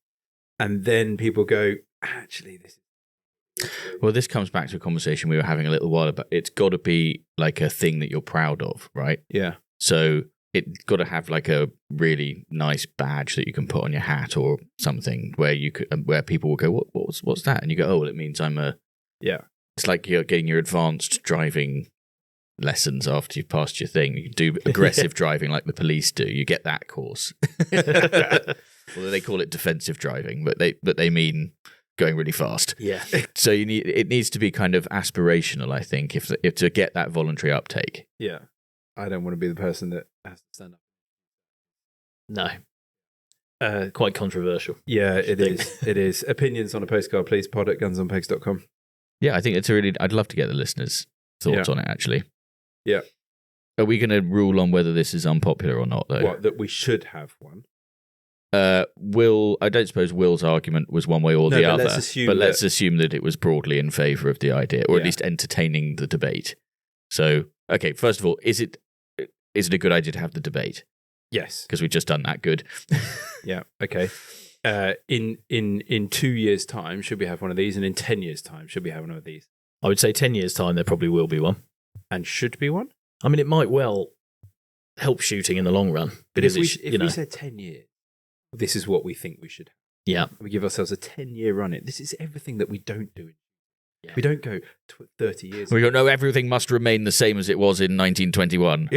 And then people go, actually, this is... Well, this comes back to a conversation we were having a little while about. It's got to be like a thing that you're proud of, right? Yeah. So it's got to have like a really nice badge that you can put on your hat or something where people will go, what's that? And you go, oh, well, it means I'm a... Yeah. It's like you're getting your advanced driving lessons after you've passed your thing. You do aggressive driving like the police do. You get that course. Although they call it defensive driving, but they mean going really fast. Yeah. So it needs to be kind of aspirational, I think, if to get that voluntary uptake. Yeah. I don't want to be the person that has to stand up. No. Quite controversial. Yeah, it is. It is. Opinions on a postcard, please. pod@gunsonpegs.com. Yeah, I think I'd love to get the listeners' thoughts on it, actually. Yeah. Are we going to rule on whether this is unpopular or not, though? What, that we should have one? I don't suppose Will's argument was one way or the other, let's assume that it was broadly in favour of the idea, or at least entertaining the debate. So, okay, first of all, is it a good idea to have the debate? Yes. Because we've just done that. Good. Yeah, okay. In 2 years' time, should we have one of these? And in 10 years' time, should we have one of these? I would say 10 years' time, there probably will be one. And should be one? I mean, it might well help shooting in the long run. But if we said 10 years, this is what we think we should have. Yeah. We give ourselves a 10-year run it. This is everything that we don't do. Yeah. We don't go 30 years. We don't know everything must remain the same as it was in 1921.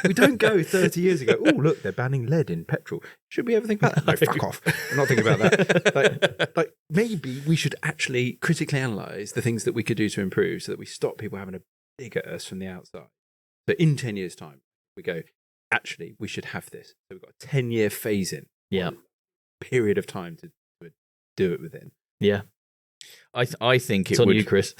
We don't go 30 years ago. Oh, look, they're banning lead in petrol. Should we ever think about that? No, fuck off. I'm not thinking about that. Like maybe we should actually critically analyse the things that we could do to improve so that we stop people having a dig at us from the outside. So in 10 years' time, we go, actually, we should have this. So we've got a 10-year phase-in. Yeah. Period of time to do it within. Yeah. I think it's it on would. you, Chris.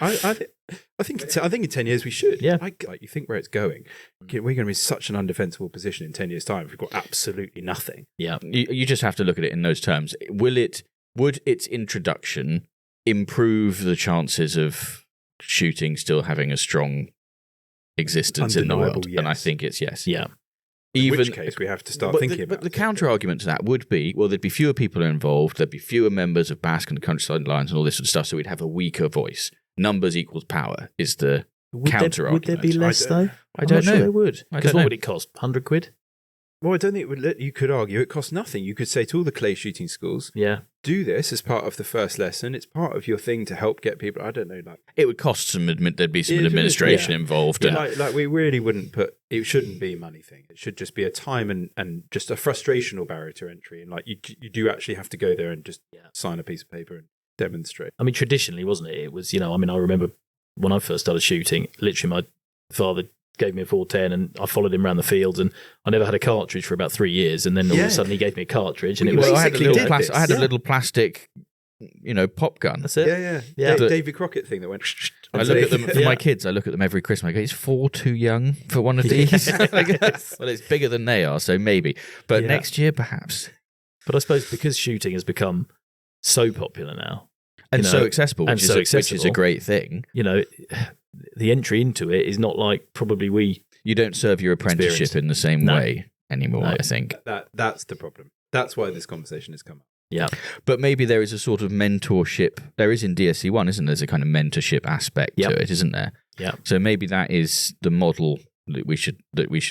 I think in 10 years we should. Yeah. You think where it's going. We're going to be in such an undefensible position in 10 years' time if we've got absolutely nothing. Yeah. You just have to look at it in those terms. Would its introduction improve the chances of shooting still having a strong existence in the world? Yes. And I think it's yes. Yeah. In which case we have to start thinking about it. But the counter-argument to that would be, well, there'd be fewer people involved, there'd be fewer members of Basque and the Countryside Alliance and all this sort of stuff, so we'd have a weaker voice. Numbers equals power is the counter-argument. Would there be less, though? I don't know. Sure there would. Because what know. would it cost? 100 quid? Well, I don't think you could argue it costs nothing. You could say to all the clay shooting schools, yeah, do this as part of the first lesson. It's part of your thing to help get people. I don't know, like it would cost some. There'd be some administration involved. Yeah. Like we really wouldn't put. It shouldn't be a money thing. It should just be a time and just a frustrational barrier to entry. And like you do actually have to go there and just sign a piece of paper and demonstrate. I mean, traditionally, wasn't it? It was, I remember when I first started shooting. Literally, my father gave me a 410 and I followed him around the fields and I never had a cartridge for about 3 years and then all of a sudden he gave me a cartridge and I had a little plastic pop gun. That's it. Yeah. Davy Crockett thing that went. I look at them for my kids. I look at them every Christmas. I go, "Is 4 too young for one of these?" Well, it's bigger than they are, so maybe. But next year, perhaps. But I suppose because shooting has become so popular now and so accessible, which is a great thing. The entry into it is not like probably you don't serve your apprenticeship in the same way anymore. No. I think that's the problem. That's why this conversation has come up. Yeah, but maybe there is a sort of mentorship. There is in DSC 1, isn't there? There's a kind of mentorship aspect to it, isn't there? Yeah. So maybe that is the model that we should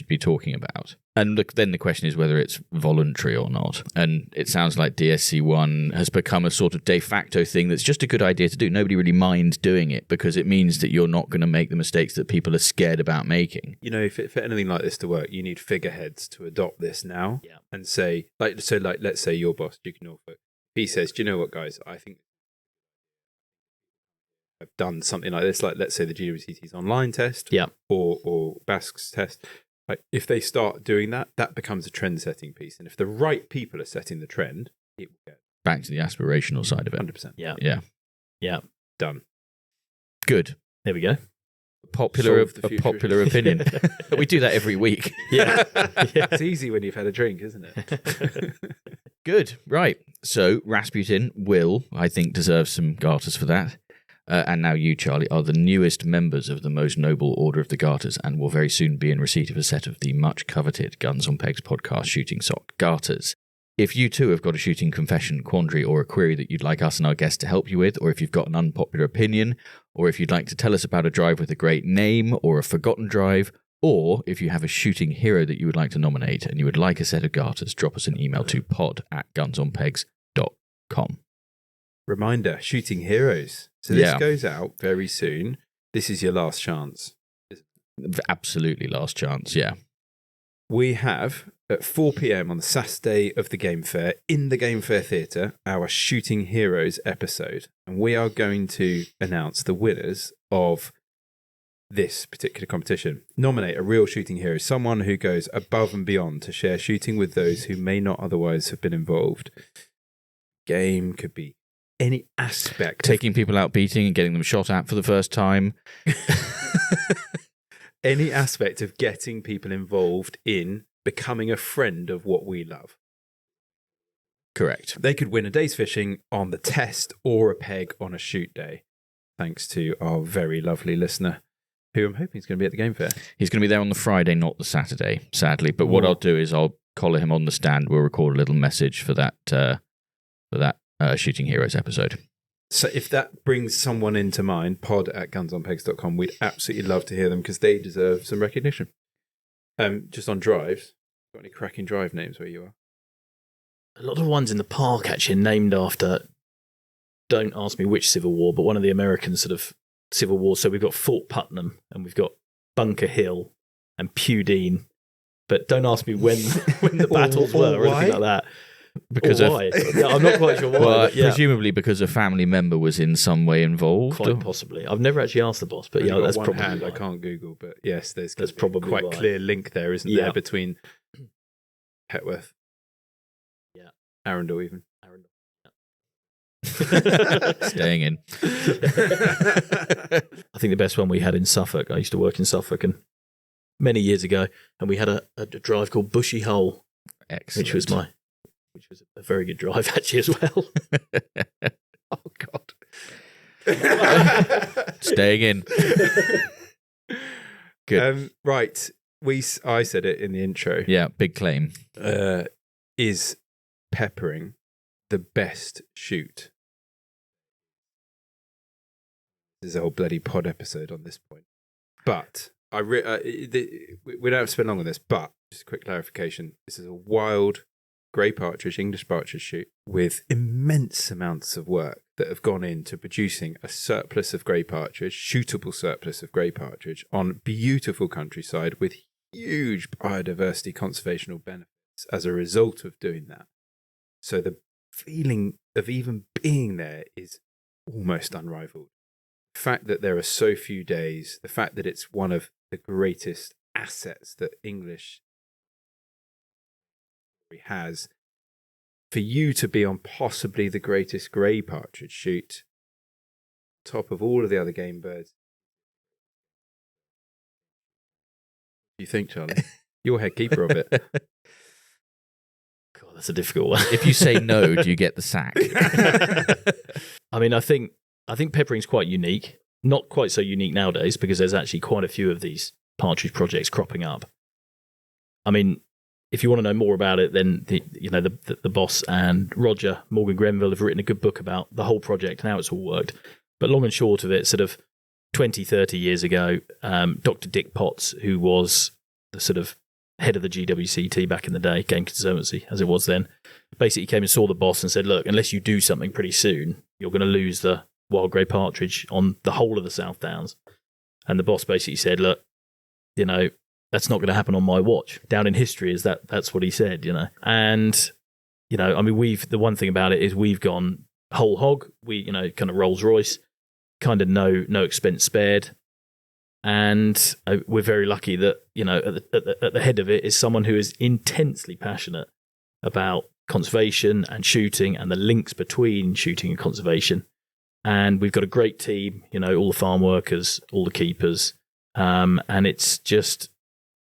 be talking about. And then the question is whether it's voluntary or not. And it sounds like DSC1 has become a sort of de facto thing that's just a good idea to do. Nobody really minds doing it because it means that you're not going to make the mistakes that people are scared about making. You know, for anything like this to work, you need figureheads to adopt this now and say, let's say your boss, Duke of Norfolk, he says, do you know what, guys, I think I've done something like this, like let's say the GWCT's online test or Basque's test. Like if they start doing that, that becomes a trend setting piece. And if the right people are setting the trend, it will get back to the aspirational side of it. 100%. Yeah. Done. Good. There we go. Popular opinion. We do that every week. Yeah. It's easy when you've had a drink, isn't it? Good. Right. So Rasputin will, I think, deserve some garters for that. And now you, Charlie, are the newest members of the most noble order of the garters and will very soon be in receipt of a set of the much coveted Guns on Pegs podcast shooting sock garters. If you too have got a shooting confession, quandary, or a query that you'd like us and our guests to help you with, or if you've got an unpopular opinion, or if you'd like to tell us about a drive with a great name or a forgotten drive, or if you have a shooting hero that you would like to nominate and you would like a set of garters, drop us an email to pod@gunsonpegs.com. Reminder, shooting heroes. So this goes out very soon. This is your last chance. Absolutely last chance, yeah. We have, at 4 p.m. on the Saturday of the Game Fair, in the Game Fair Theatre, our Shooting Heroes episode. And we are going to announce the winners of this particular competition. Nominate a real shooting hero, someone who goes above and beyond to share shooting with those who may not otherwise have been involved. Game could be any aspect. Taking people out beating and getting them shot at for the first time. Any aspect of getting people involved in becoming a friend of what we love. Correct. They could win a day's fishing on the test or a peg on a shoot day, thanks to our very lovely listener, who I'm hoping is going to be at the Game Fair. He's going to be there on the Friday, not the Saturday, sadly. But what I'll do is I'll collar him on the stand. We'll record a little message for that Shooting Heroes episode. So if that brings someone into mind, pod@gunsonpegs.com, we'd absolutely love to hear them because they deserve some recognition. Just on drives, got any cracking drive names where you are? A lot of ones in the park actually are named after, don't ask me which Civil War, but one of the American sort of Civil Wars. So we've got Fort Putnam and we've got Bunker Hill and Pewdene. But don't ask me when the battles were or anything like that. Because why? Yeah, I'm not quite sure why. Well, presumably because a family member was in some way involved. Quite possibly. I've never actually asked the boss, but yeah, that's probably hand. why. I can't Google, but yes, there's probably quite why. Clear link there, isn't there, between Petworth, Arundel, even. Staying in. I think the best one we had in Suffolk. I used to work in Suffolk, and many years ago, and we had a drive called Bushy Hole, Excellent. which was a very good drive actually as well. Oh God. Staying in. Good. Right. I said it in the intro. Yeah, big claim. Is peppering the best shoot? There's a whole bloody pod episode on this point. But we don't have to spend long on this, but just a quick clarification. This is a wild Grey Partridge, English Partridge shoot with immense amounts of work that have gone into producing a surplus of Grey Partridge, shootable surplus of Grey Partridge on beautiful countryside with huge biodiversity conservational benefits as a result of doing that. So the feeling of even being there is almost unrivaled. The fact that there are so few days, the fact that it's one of the greatest assets that English has, for you to be on possibly the greatest Grey Partridge shoot, top of all of the other game birds. What do you think, Charlie? You're head keeper of it. God, that's a difficult one. If you say no, do you get the sack? I mean, I think peppering's quite unique. Not quite so unique nowadays because there's actually quite a few of these Partridge projects cropping up. I mean, if you want to know more about it, then the boss and Roger Morgan Grenville have written a good book about the whole project and how it's all worked. But long and short of it, sort of 20, 30 years ago, Dr. Dick Potts, who was the sort of head of the GWCT back in the day, Game Conservancy, as it was then, basically came and saw the boss and said, look, unless you do something pretty soon, you're going to lose the wild grey partridge on the whole of the South Downs. And the boss basically said, look, that's not going to happen on my watch. Down in history is that's what he said, And, I mean, the one thing about it is we've gone whole hog. We, kind of Rolls Royce, kind of no expense spared. And we're very lucky that, at the head of it is someone who is intensely passionate about conservation and shooting and the links between shooting and conservation. And we've got a great team, all the farm workers, all the keepers. And it's just,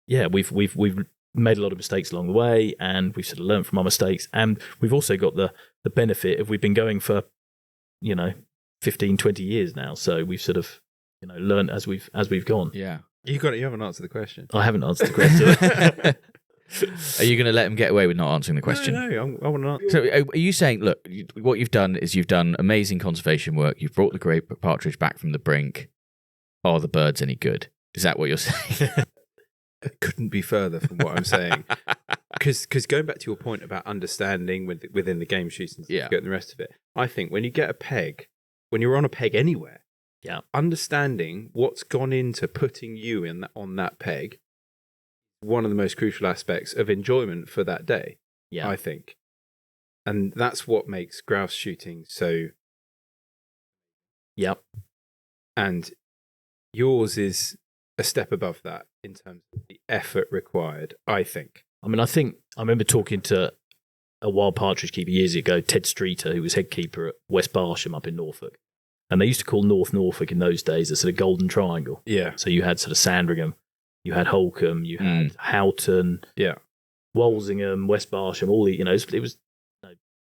we've made a lot of mistakes along the way, and we've sort of learned from our mistakes. And we've also got the benefit of we've been going for, 15, 20 years now. So we've sort of, learned as we've gone. Yeah. You haven't answered the question. I haven't answered the question. Are you going to let them get away with not answering the question? No, I want to answer. So are you saying, look, what you've done is you've done amazing conservation work. You've brought the grey partridge back from the brink. Are the birds any good? Is that what you're saying? It couldn't be further from what I'm saying. Because going back to your point about understanding within the game shooting certificate and the rest of it, I think when you get a peg, when you're on a peg anywhere, understanding what's gone into putting you on that peg, one of the most crucial aspects of enjoyment for that day, I think. And that's what makes grouse shooting so... Yep. And yours is a step above that in terms of the effort required, I think. I mean, I remember talking to a wild partridge keeper years ago, Ted Streeter, who was head keeper at West Barsham up in Norfolk. And they used to call North Norfolk in those days a sort of golden triangle. Yeah. So you had sort of Sandringham, you had Holcombe, you had Houghton, Walsingham, West Barsham, all the, it was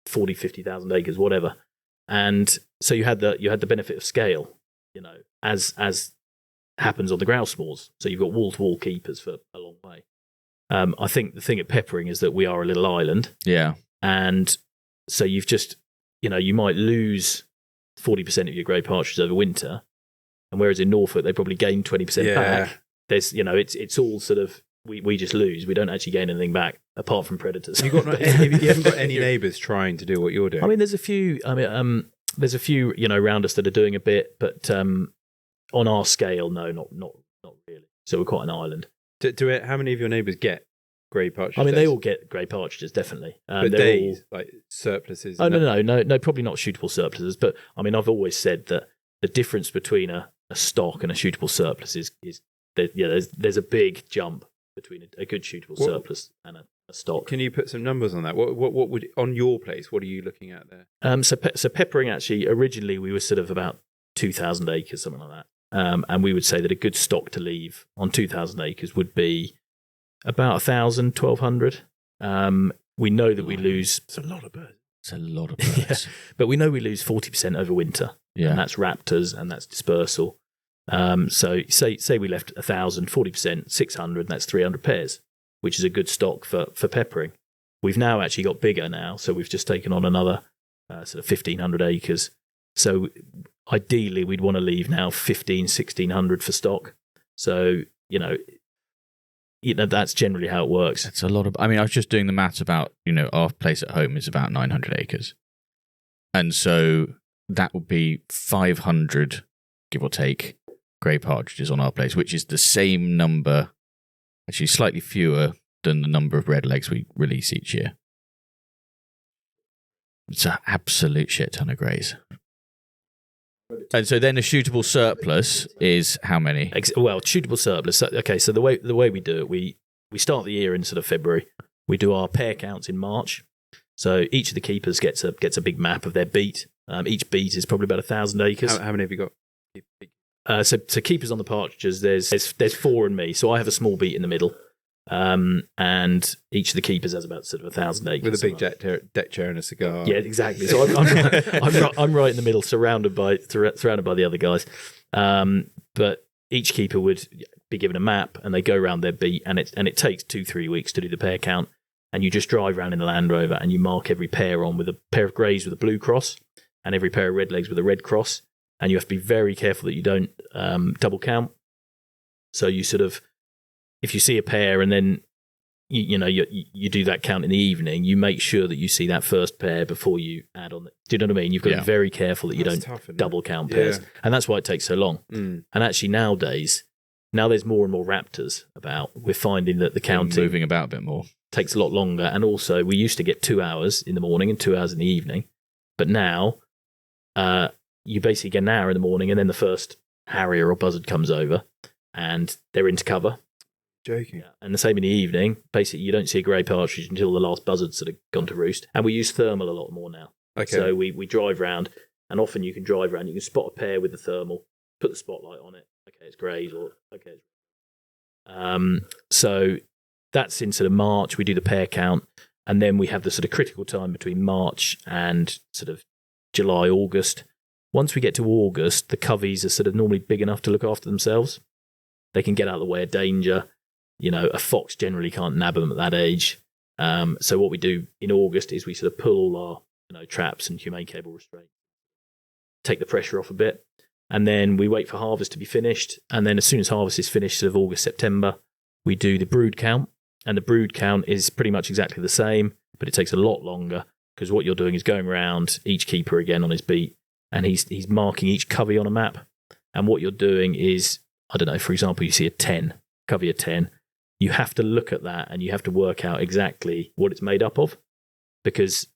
40, 50,000 acres, whatever. And so you had the benefit of scale, as happens on the grouse moors. So you've got wall-to-wall keepers for a long way. I think the thing at Peppering is that we are a little island. Yeah. And so you've just, you might lose 40% of your grey partridges over winter. And whereas in Norfolk, they probably gain 20% back. There's, it's all sort of, we just lose. We don't actually gain anything back apart from predators. You haven't got any neighbours trying to do what you're doing? I mean, there's a few, there's a few, around us that are doing a bit, but on our scale, no, not really. So we're quite an island. How many of your neighbours get grey partridges? I mean, they all get grey partridges, definitely. But they're all like surpluses? Oh, no, probably not shootable surpluses. But I mean, I've always said that the difference between a stock and a shootable surplus is there's a big jump between a good shootable surplus and a stock. Can you put some numbers on that? What would, on your place, what are you looking at there? So Peppering, actually, originally we were sort of about 2,000 acres, something like that. And we would say that a good stock to leave on 2,000 acres would be about 1,000, 1,200. We know that we lose... It's a lot of birds. It's a lot of birds. But we know we lose 40% over winter. Yeah. And that's raptors and that's dispersal. So say we left 1,000, 40%, 600, and that's 300 pairs, which is a good stock for Peppering. We've now actually got bigger now, so we've just taken on another sort of 1,500 acres. So ideally, we'd want to leave now 1,600 for stock. So, that's generally how it works. It's a lot of... I mean, I was just doing the maths about, our place at home is about 900 acres. And so that would be 500, give or take, grey partridges on our place, which is the same number, actually slightly fewer than the number of redlegs we release each year. It's an absolute shit ton of greys. And so then a shootable surplus is how many? Well, shootable surplus. Okay, so the way we do it, we start the year in sort of February. We do our pair counts in March. So each of the keepers gets a big map of their beat. Each beat is probably about 1,000 acres. How many have you got? So keepers on the partridges, there's 4 and me. So I have a small beat in the middle. And each of the keepers has about sort of 1,000 acres. With a big deck chair and a cigar. Yeah, exactly. So I'm right in the middle, surrounded by the other guys. But each keeper would be given a map, and they go around their beat, and it takes 2-3 weeks to do the pair count. And you just drive around in the Land Rover, and you mark every pair on with a pair of greys with a blue cross, and every pair of redlegs with a red cross. and you have to be very careful that you don't double count. So you sort of, if you see a pair and then you do that count in the evening, you make sure that you see that first pair before you add on. Do you know what I mean? You've got to be very careful that you don't double count pairs, and that's why it takes so long. And actually nowadays, now there's more and more raptors about. We're finding that the counting moving about a bit more takes a lot longer, and also we used to get 2 hours in the morning and 2 hours in the evening, but now you basically get an hour in the morning, and then the first harrier or buzzard comes over, and they're into cover. Joking. Yeah. And the same in the evening. Basically, you don't see a grey partridge until the last buzzards that have gone to roost. And we use thermal a lot more now. Okay. So we drive round, and often you can drive around. You can spot a pair with the thermal, put the spotlight on it. Okay, it's greys, or okay. So that's in sort of March. We do the pair count, and then we have the sort of critical time between March and sort of July, August. Once we get to August, the coveys are sort of normally big enough to look after themselves. They can get out of the way of danger. A fox generally can't nab them at that age. So what we do in August is we sort of pull all our traps and humane cable restraint, take the pressure off a bit, and then we wait for harvest to be finished. And then as soon as harvest is finished, sort of August, September, we do the brood count. And the brood count is pretty much exactly the same, but it takes a lot longer because what you're doing is going around each keeper again on his beat, and he's marking each covey on a map. And what you're doing is, I don't know, for example, you see a 10, covey of 10. You have to look at that and you have to work out exactly what it's made up of, because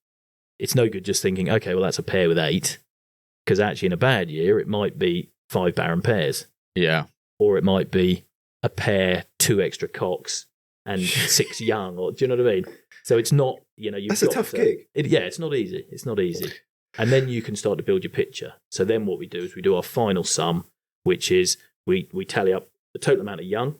it's no good just thinking, okay, well, that's a pair with 8, because actually in a bad year, it might be 5 barren pairs. Yeah. Or it might be a pair, 2 extra cocks and 6 young, or do you know what I mean? So it's not, that's a tough gig. It's not easy. It's not easy. And then you can start to build your picture. So then what we do is we do our final sum, which is we tally up the total amount of young,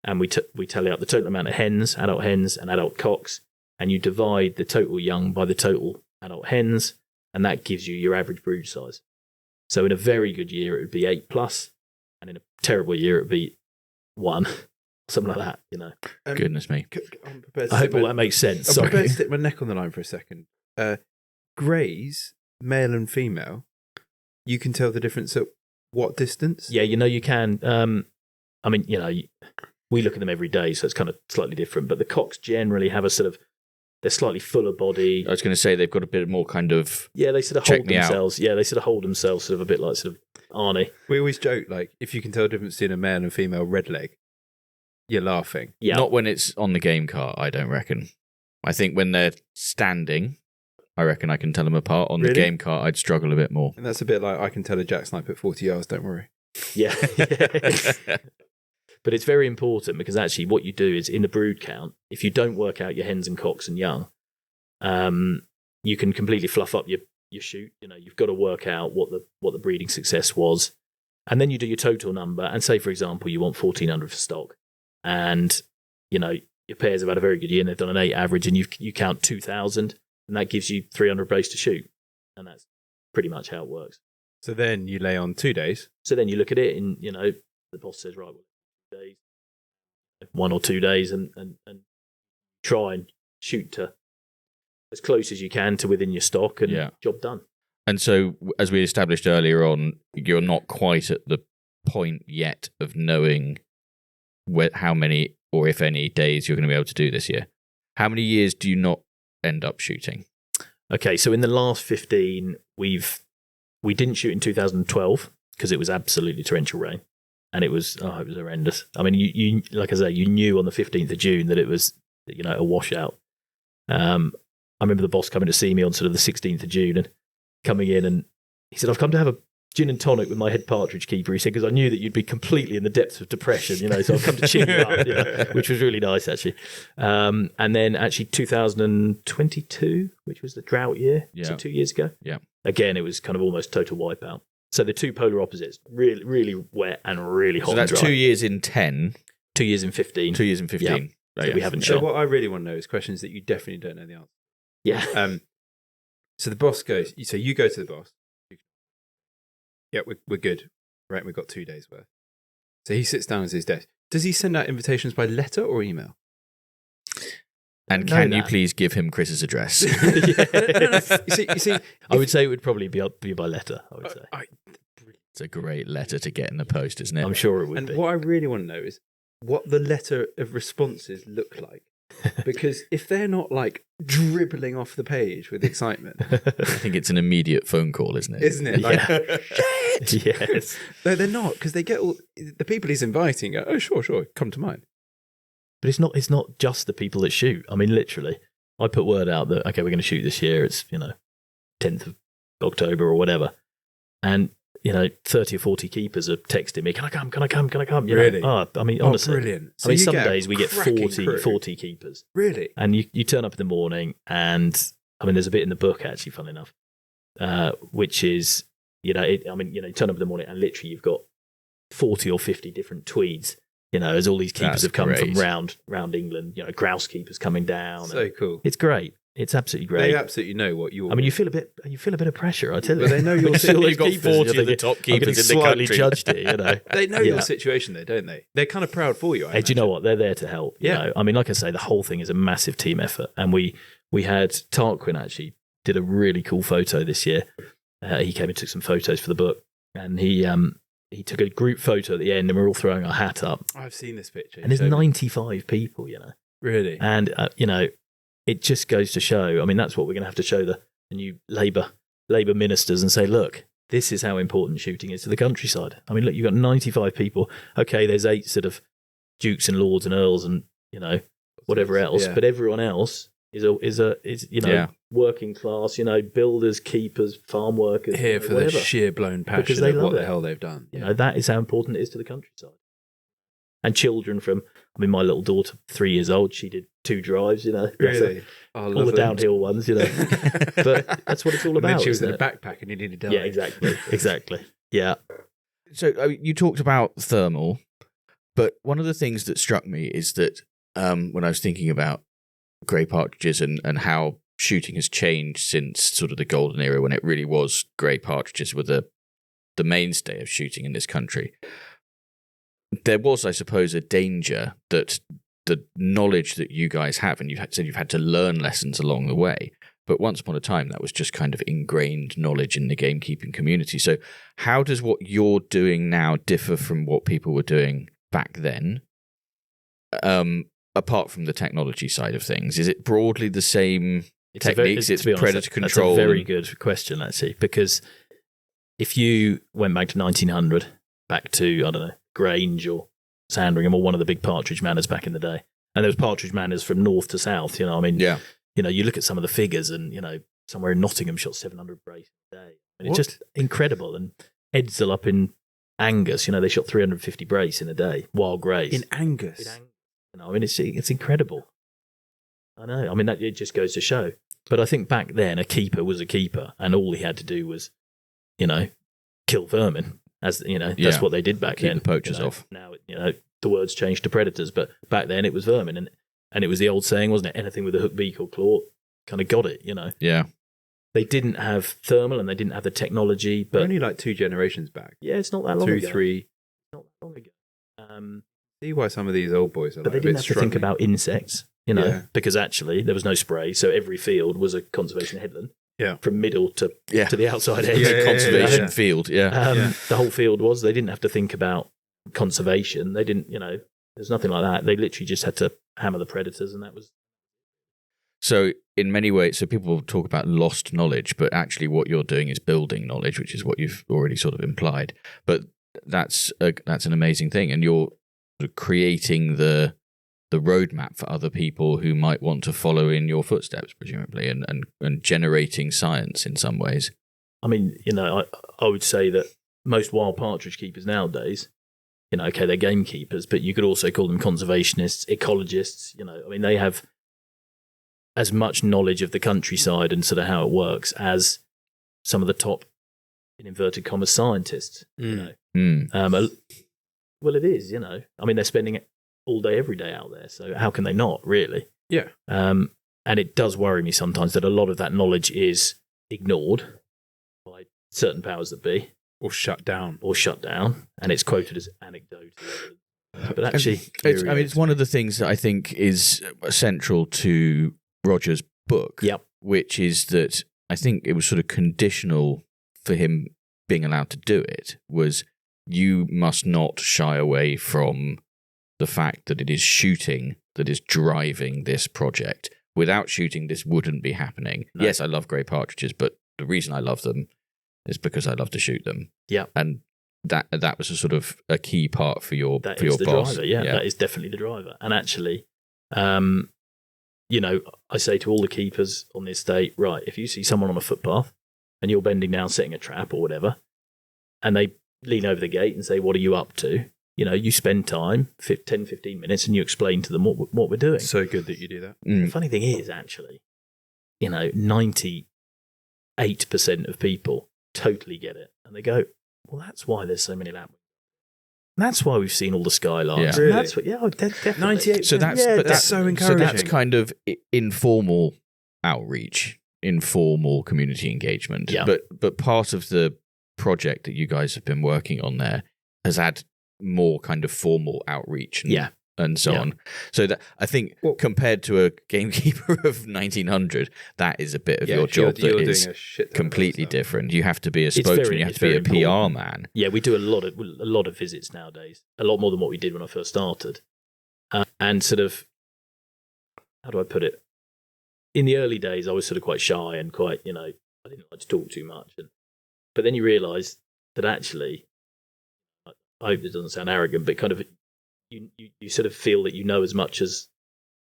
and we tally up the total amount of hens and adult cocks, and you divide the total young by the total adult hens, and that gives you your average brood size. So in a very good year, it would be 8+, and in a terrible year, it would be 1, something like that, Goodness me. I hope all that makes sense. I'm prepared to stick my neck on the line for a second. Greys, male and female, you can tell the difference at what distance? Yeah, you can. We look at them every day, so it's kind of slightly different. But the cocks generally have they're slightly fuller body. I was going to say they've got a bit more kind of. Yeah, they sort of hold themselves. Yeah, they sort of hold themselves sort of a bit like sort of Arnie. We always joke, like, if you can tell the difference between a male and female redleg, you're laughing. Yeah. Not when it's on the game cart, I don't reckon. I think when they're standing, I reckon I can tell them apart. On the game cart, I'd struggle a bit more. And that's a bit like, I can tell a jack snipe at 40 yards, don't worry. Yeah. But it's very important, because actually what you do is in the brood count, if you don't work out your hens and cocks and young, you can completely fluff up your shoot. You've got to work out what the breeding success was. And then you do your total number, and say, for example, you want 1,400 for stock, and your pairs have had a very good year and they've done an 8 average, and you count 2,000, and that gives you 300 brace to shoot. And that's pretty much how it works. So then you lay on 2 days. So then you look at it, and the boss says, right, well, 2 days, 1 or 2 days, and try and shoot to as close as you can to within your stock, and job done. And so, as we established earlier on, you're not quite at the point yet of knowing how many, or if any, days you're going to be able to do this year. How many years do you not end up shooting? Okay, so in the last 15, we didn't shoot in 2012 because it was absolutely torrential rain, and it was horrendous. I mean, you like I say, you knew on the 15th of June that it was a washout. I remember the boss coming to see me on sort of the 16th of June and coming in, and he said, I've come to have a gin and tonic with my head partridge keeper. He said, because I knew that you'd be completely in the depths of depression, so I've come to cheer you up, which was really nice, actually. And then actually 2022, which was the drought year, so 2 years ago. Yeah. Again, it was kind of almost total wipeout. So the two polar opposites, really, really wet and really hot. So that's and dry. 2 years in 10. 2 years in 15. 2 years in 15. Yeah. So we haven't So shot. what I really want to know is questions that you definitely don't know the answer. Yeah. So the boss goes, so you go to the boss. Yeah, we're good. Right, we've got 2 days worth. So he sits down at his desk. Does he send out invitations by letter or email? And can you please give him Chris's address? You see, I would say it would probably be by letter, I would say. It's a great letter to get in the post, isn't it? I'm sure it would And be. what I really want to know is what the letter of responses look like. Because if they're not like dribbling off the page with excitement, I think it's an immediate phone call, isn't it? isn't it? Like, Yeah. shit! Yes. No, they're not, because they get all the people he's inviting go, oh, sure, come to mind. But it's not just the people that shoot. I mean, literally, I put word out that, okay, we're going to shoot this year. It's, 10th of October or whatever. And, 30 or 40 keepers are texting me, can I come? Really? I mean, honestly. Brilliant. So I mean, you some get a days we get cracking 40 crew. keepers. Really? And you turn up in the morning and, I mean, there's a bit in the book, actually, funnily enough, which is, you turn up in the morning and literally you've got 40 or 50 different tweeds, as all these keepers That's have come great. from round England, grouse keepers coming down. So cool. It's great. It's absolutely great. They absolutely know what you're. I mean, you feel a bit of pressure, I tell you. But they know When your you see all You've those got keepers, 40 you're of the thinking, top I'm getting keepers in the slightly country. judged here, They know Yeah. your situation, though, don't they? They're kind of proud for you. I Hey, do you know imagine. what? They're there to help. you Yeah. know? I mean, like I say, the whole thing is a massive team effort. And we had Tarquin actually did a really cool photo this year. He came and took some photos for the book. And he took a group photo at the end and we're all throwing our hat up. I've seen this picture. And there's You showed me. 95 people, Really? And, it just goes to show, I mean, that's what we're going to have to show the new Labour ministers and say, look, this is how important shooting is to the countryside. I mean, look, you've got 95 people. Okay, there's 8 sort of dukes and lords and earls and, whatever else. Yeah. But everyone else is Yeah. working class, builders, keepers, farm workers. Here for whatever. the sheer blown passion Because they of what love the it. hell they've done. That is how important it is to the countryside. And children from, I mean, my little daughter, 3 years old, she did 2 drives, bless her. Really? Oh, All the lovely. downhill ones, But that's what it's all And then about. she was isn't in a it? backpack and you nearly died. Yeah, exactly. Yeah. So you talked about thermal, but one of the things that struck me is that when I was thinking about Grey Partridges and how shooting has changed since sort of the golden era when it really was Grey Partridges were the mainstay of shooting in this country, there was, I suppose, a danger that the knowledge that you guys have, and said you've had to learn lessons along the way, but once upon a time that was just kind of ingrained knowledge in the gamekeeping community. So how does what you're doing now differ from what people were doing back then, apart from the technology side of things? Is it broadly the same techniques? It's predator control? That's a very good question, actually, because if you went back to 1900, back to, I don't know, Grange or Sandringham or one of the big partridge manors back in the day, and there was partridge manors from north to south, I mean, Yeah. you look at some of the figures and, somewhere in Nottingham shot 700 brace a day. And it's What? just incredible. And Edsel up in Angus, they shot 350 brace in a day, wild greys. In Angus. I mean, it's incredible. I know. I mean, it just goes to show. But I think back then, a keeper was a keeper, and all he had to do was, kill vermin. As that's what they did back Keep then. the poachers off. Now, the words changed to predators, but back then it was vermin, and it was the old saying, wasn't it? Anything with a hook, beak, or claw kind of got it. Yeah. They didn't have thermal, and they didn't have the technology. But But only like 2 generations back. yeah, it's not that long 2, ago. 3. Not that long ago. See why some of these old boys are But like they a didn't bit have to think struggling. about insects, Yeah. because actually there was no spray, so every field was a conservation headland. Yeah. From middle to Yeah. the outside edge. Yeah, Conservation yeah. field. Yeah. Yeah. The whole field was. They didn't have to think about conservation. They didn't. There's nothing like that. They literally just had to hammer the predators, and that was. So in many ways, so people will talk about lost knowledge, but actually what you're doing is building knowledge, which is what you've already sort of implied. But that's an amazing thing, and you're sort of creating the roadmap for other people who might want to follow in your footsteps, presumably, and generating science in some ways. I mean, I would say that most wild partridge keepers nowadays, okay, they're gamekeepers, but you could also call them conservationists, ecologists. I mean, they have as much knowledge of the countryside and sort of how it works as some of the top, in inverted commas, scientists. Well, it is. I mean, they're spending it all day, every day out there. So how can they not, really? Yeah. And it does worry me sometimes that a lot of that knowledge is ignored by certain powers that be. Or shut down. And it's quoted as anecdotal. But actually, It's one of the things that I think is central to Roger's book, Yep. which is that I think it was sort of conditional for him being allowed to do it was you must not shy away from the fact that it is shooting that is driving this project. Without shooting, this wouldn't be happening. No. Yes, I love Grey Partridges, but the reason I love them is because I love to shoot them. Yeah. And that was a sort of a key part for your boss. Driver, yeah, that is definitely the driver. And actually, you know, I say to all the keepers on the estate, right, if you see someone on a footpath and you're bending down, setting a trap or whatever, and they lean over the gate and say, what are you up to? You know, you spend time, 10, 15 minutes, and you explain to them what we're doing. So good that you do that. The funny thing is, actually, you know, 98% of people totally get it. And they go, well, that's why there's so many lapwings. That's why we've seen all the skylines. Yeah. Really? That's what, definitely. 98%. So that's so encouraging. So that's kind of informal outreach, informal community engagement. Yeah. But part of the project that you guys have been working on there has had more kind of formal outreach and so on. So that I think compared to a gamekeeper of 1900, that is a bit of your job that is completely different. You have to be a spokesman, you have to be a PR man. Yeah, we do a lot of visits nowadays, a lot more than what we did when I first started. And sort of, how do I put it? In the early days, I was sort of quite shy and quite, you know, I didn't like to talk too much. But then you realise that actually, I hope it doesn't sound arrogant, but kind of you sort of feel that you know as much as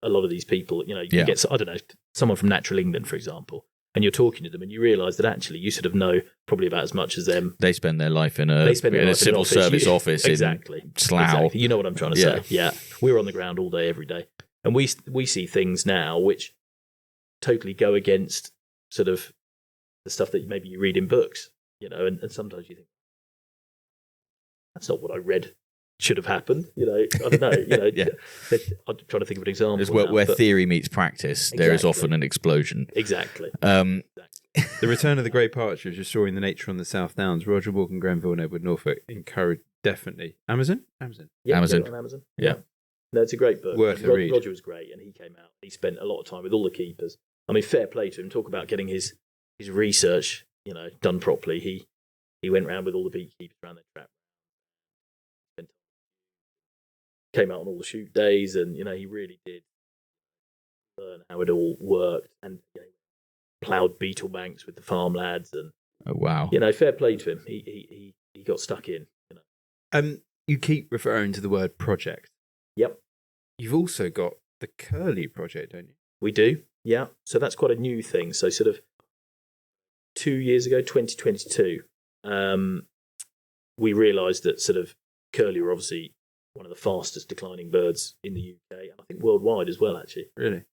a lot of these people. You know, you get, I don't know, someone from Natural England, for example, and you're talking to them and you realise that actually you sort of know probably about as much as them. They spend their life in a civil service office exactly. in Slough. Exactly. You know what I'm trying to say. Yeah. We're on the ground all day, every day. And we see things now which totally go against sort of the stuff that maybe you read in books, you know, and sometimes you think, that's not what I read should have happened. You know, I don't know. You know, I'm trying to think of an example. It's where theory meets practice. There is often an explosion. Exactly. The return of the Grey Partridge, restoring the nature on the South Downs. Roger Walken, Grenville, and Edward Norfolk encouraged definitely. Amazon. Yeah, Amazon. On Amazon. Yeah. No, it's a great book. Worth a read. Roger was great, and he came out. He spent a lot of time with all the keepers. I mean, fair play to him. Talk about getting his research, you know, done properly. He went around with all the beekeepers around their trap. Came out on all the shoot days, and you know he really did learn how it all worked, and you know, ploughed beetle banks with the farm lads, and you know, fair play to him. He got stuck in. You know, you keep referring to the word project. Yep. You've also got the Curlew project, don't you? We do. Yeah. So that's quite a new thing. So sort of 2 years ago, 2022, we realised that sort of curlew are obviously one of the fastest declining birds in the UK, and I think worldwide as well, actually. Really?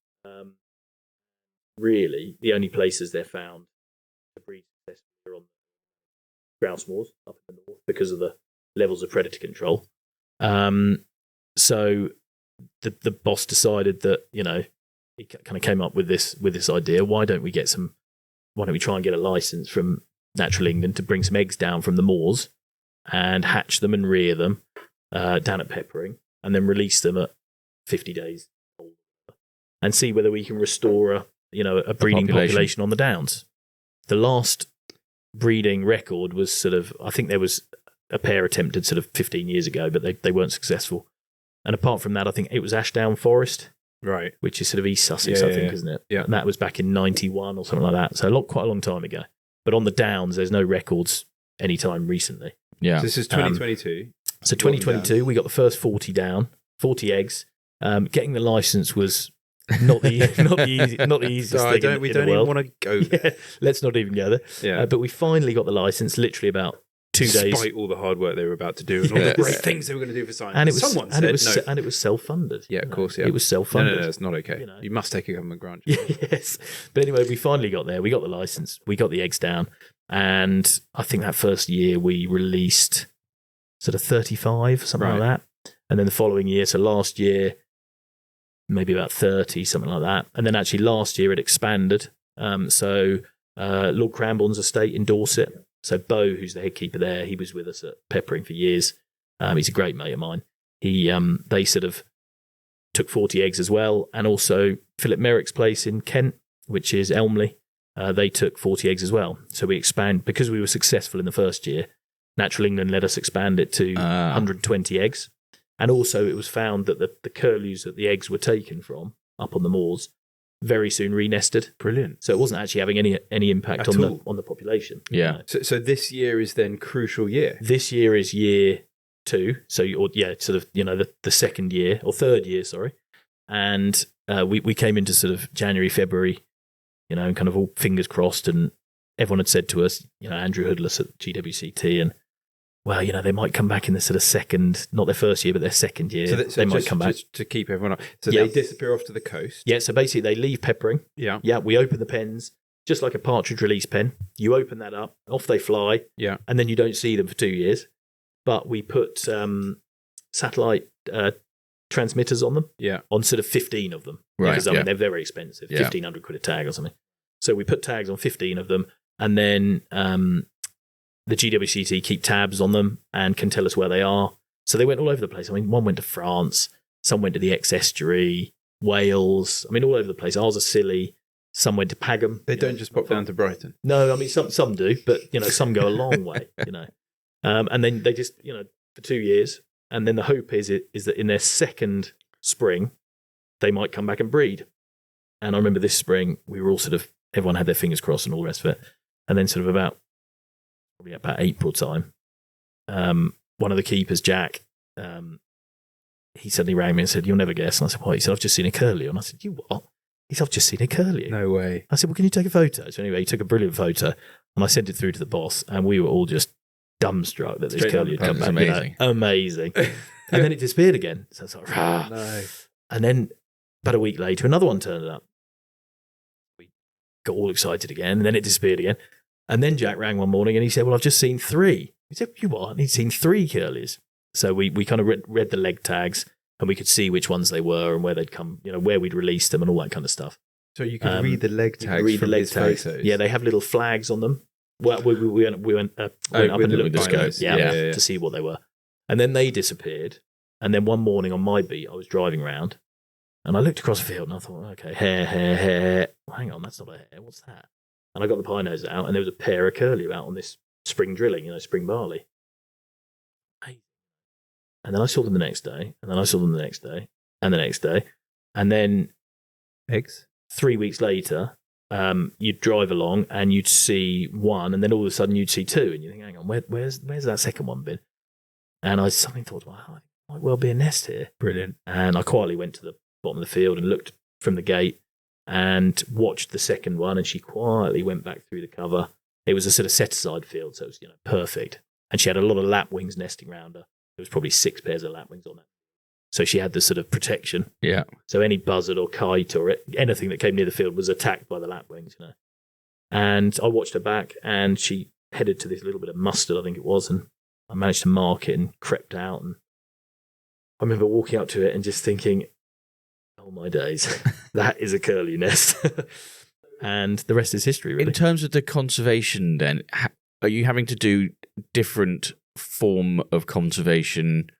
Really, the only places they're found to breed successfully are on grouse moors up in the north because of the levels of predator control. So the boss decided that, you know, he kind of came up with this idea. Why don't we try and get a license from Natural England to bring some eggs down from the moors and hatch them and rear them down at Peppering, and then release them at 50 days old, and see whether we can restore a breeding population on the downs. The last breeding record was sort of, I think there was a pair attempted sort of 15 years ago, but they weren't successful. And apart from that, I think it was Ashdown Forest, right, which is sort of East Sussex, I think, isn't it? Yeah, and that was back in 91 or something like that. So quite a long time ago. But on the downs, there's no records anytime recently. Yeah, so this is 2022. So 2022, we got the first 40 down, 40 eggs. Getting the license was not the easiest thing in the world. We don't even want to go there. Let's not even go there. Yeah. But we finally got the license literally about 2 days. Despite all the hard work they were about to do and all the great things they were going to do for science. And it was self-funded. Yeah, of course, yeah. It was self-funded. No, it's not okay. You know? You must take a government grant. Yes. But anyway, we finally got there. We got the license. We got the eggs down. And I think that first year we released sort of 35, something like that. And then the following year, so last year, maybe about 30, something like that. And then actually last year it expanded. So Lord Cranbourne's estate in Dorset. So Bo, who's the head keeper there, he was with us at Peppering for years. He's a great mate of mine. They sort of took 40 eggs as well. And also Philip Merrick's place in Kent, which is Elmley. they took 40 eggs as well. So we expand, because we were successful in the first year, Natural England let us expand it to 120 eggs. And also it was found that the curlews that the eggs were taken from up on the moors very soon re-nested. Brilliant. So it wasn't actually having any impact on the population. Yeah. So this year is then crucial year. This year is year 2. So the second year or third year, sorry. And we came into sort of January, February, and kind of all fingers crossed, and everyone had said to us, Andrew Hoodless at GWCT, and well, they might come back in the sort of second, not their first year, but their second year. So they might come back. To keep everyone up. So they disappear off to the coast. Yeah, so basically they leave peppering. Yeah. Yeah, we open the pens, just like a partridge release pen. You open that up, off they fly. Yeah. And then you don't see them for 2 years. But we put satellite transmitters on them. Yeah. On sort of 15 of them. Right. Because, they're very expensive, 1,500 quid a tag or something. So we put tags on 15 of them, and then the GWCT keep tabs on them and can tell us where they are. So they went all over the place. I mean, one went to France, some went to the ex-estuary, Wales. I mean, all over the place. Ours are Scilly. Some went to Pagham. They don't just pop down to Brighton. No, I mean, some do, but, some go a long way, And then they just, for 2 years. And then the hope is that in their second spring, they might come back and breed. And I remember this spring, we were all everyone had their fingers crossed and all the rest of it. And then sort of about April time, one of the keepers, Jack, he suddenly rang me and said, "You'll never guess." And I said, "What?" He said, "I've just seen a curlew." And I said, "You what?" He said, "I've just seen a curlew." No way. I said, "Well, can you take a photo?" So anyway, he took a brilliant photo, and I sent it through to the boss, and we were all just dumbstruck that this curlew had come back. Amazing. Amazing. And then it disappeared again. So I was like, rah. No. And then about a week later, another one turned up. We got all excited again, and then it disappeared again. And then Jack rang one morning and he said, "Well, I've just seen 3. He said, "You what?" And he'd seen 3 curlews. So we kind of read the leg tags, and we could see which ones they were and where they'd come, where we'd released them and all that kind of stuff. So you can read the leg tags from his photos? Yeah, they have little flags on them. Well, we went up and looked with the scope. to see what they were. And then they disappeared. And then one morning on my beat, I was driving around, and I looked across the field and I thought, okay, hair. Hang on, that's not a hare. What's that? And I got the pie nose out, and there was a pair of curlew out on this spring drilling, spring barley. And then I saw them the next day, and then I saw them the next day, and the next day. And then eggs. 3 weeks later, you'd drive along and you'd see one, and then all of a sudden you'd see 2, and you think, hang on, where's that second one been? And I suddenly thought, well, there might well be a nest here. Brilliant. And I quietly went to the bottom of the field and looked from the gate and watched the second one, and she quietly went back through the cover. It was a sort of set-aside field, so it was perfect. And she had a lot of lapwings nesting around her. There was probably 6 pairs of lapwings on it. So she had this sort of protection. Yeah. So any buzzard or kite or anything that came near the field was attacked by the lapwings, And I watched her back, and she headed to this little bit of mustard, I think it was, and I managed to mark it and crept out. And I remember walking up to it and just thinking, oh my days, that is a curlew nest. And the rest is history, really. In terms of the conservation, then, are you having to do different form of conservation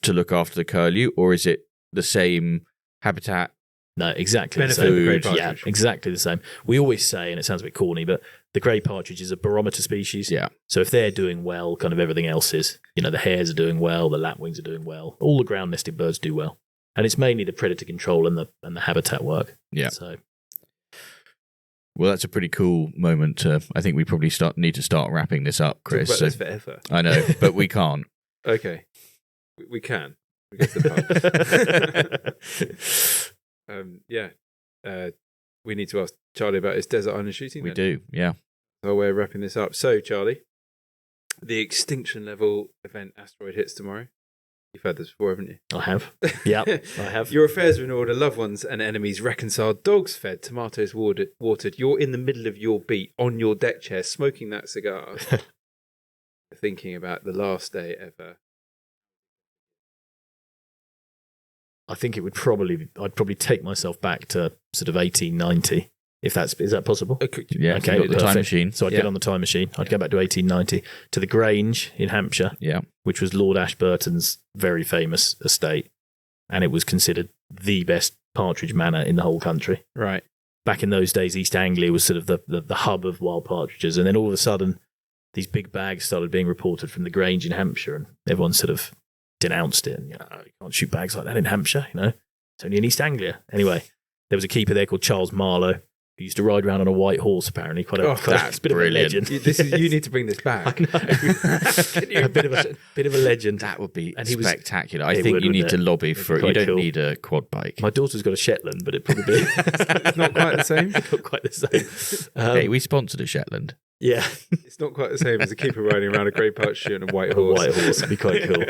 to look after the curlew, or is it the same habitat? No, exactly Benefit the same. of the Grey Partridge. Yeah, exactly the same. We always say, and it sounds a bit corny, but the Grey Partridge is a barometer species. Yeah. So if they're doing well, kind of everything else is. The hares are doing well, the lapwings are doing well, all the ground nesting birds do well, and it's mainly the predator control and the habitat work. Yeah. So. Well, that's a pretty cool moment. I think we probably need to start wrapping this up, Chris. Talk about this forever. I know, but we can't. Okay, we can. We get the part. We need to ask Charlie about his desert island shooting. We do, yeah. So we're wrapping this up. So, Charlie, the extinction level event asteroid hits tomorrow. You've heard this before, haven't you? I have. Yeah, I have. Your affairs are in order, loved ones and enemies reconciled, dogs fed, tomatoes watered. You're in the middle of your beat on your deck chair, smoking that cigar, thinking about the last day ever. I think I'd probably take myself back to sort of 1890. Is that possible? Yeah, okay, the time machine. So I'd get on the time machine. I'd go back to 1890 to the Grange in Hampshire, which was Lord Ashburton's very famous estate, and it was considered the best partridge manor in the whole country. Right. back in those days, East Anglia was sort of the hub of wild partridges. And then all of a sudden, these big bags started being reported from the Grange in Hampshire, and everyone sort of denounced it. And, you can't shoot bags like that in Hampshire, It's only in East Anglia. Anyway, there was a keeper there called Charles Marlowe, who used to ride around on a white horse, apparently. Quite a bit brilliant. of a legend. You need to bring this back. I know. a bit of a legend. That would be And spectacular. I think you need to lobby for it. You don't need a quad bike. My daughter's got a Shetland, but it probably It's not quite the same. Not quite the same. Hey, we sponsored a Shetland. Yeah. It's not quite the same as a keeper riding around a Grey Partridge and a white horse. A white horse would be quite cool.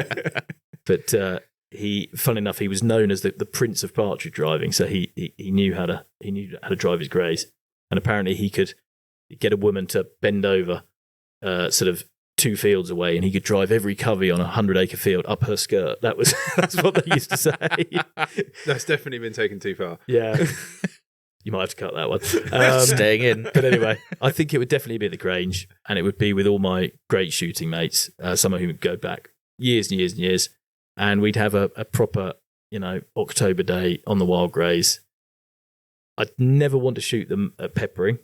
But he, fun enough, he was known as the Prince of Partridge driving. So he knew how to drive his greys, and apparently he could get a woman to bend over, sort of 2 fields away, and he could drive every covey on a 100-acre field up her skirt. That's what they used to say. That's definitely been taken too far. Yeah. You might have to cut that one. Staying in. But anyway, I think it would definitely be at the Grange, and it would be with all my great shooting mates, some of whom would go back years and years and years, and we'd have a proper, October day on the wild greys. I'd never want to shoot them at peppering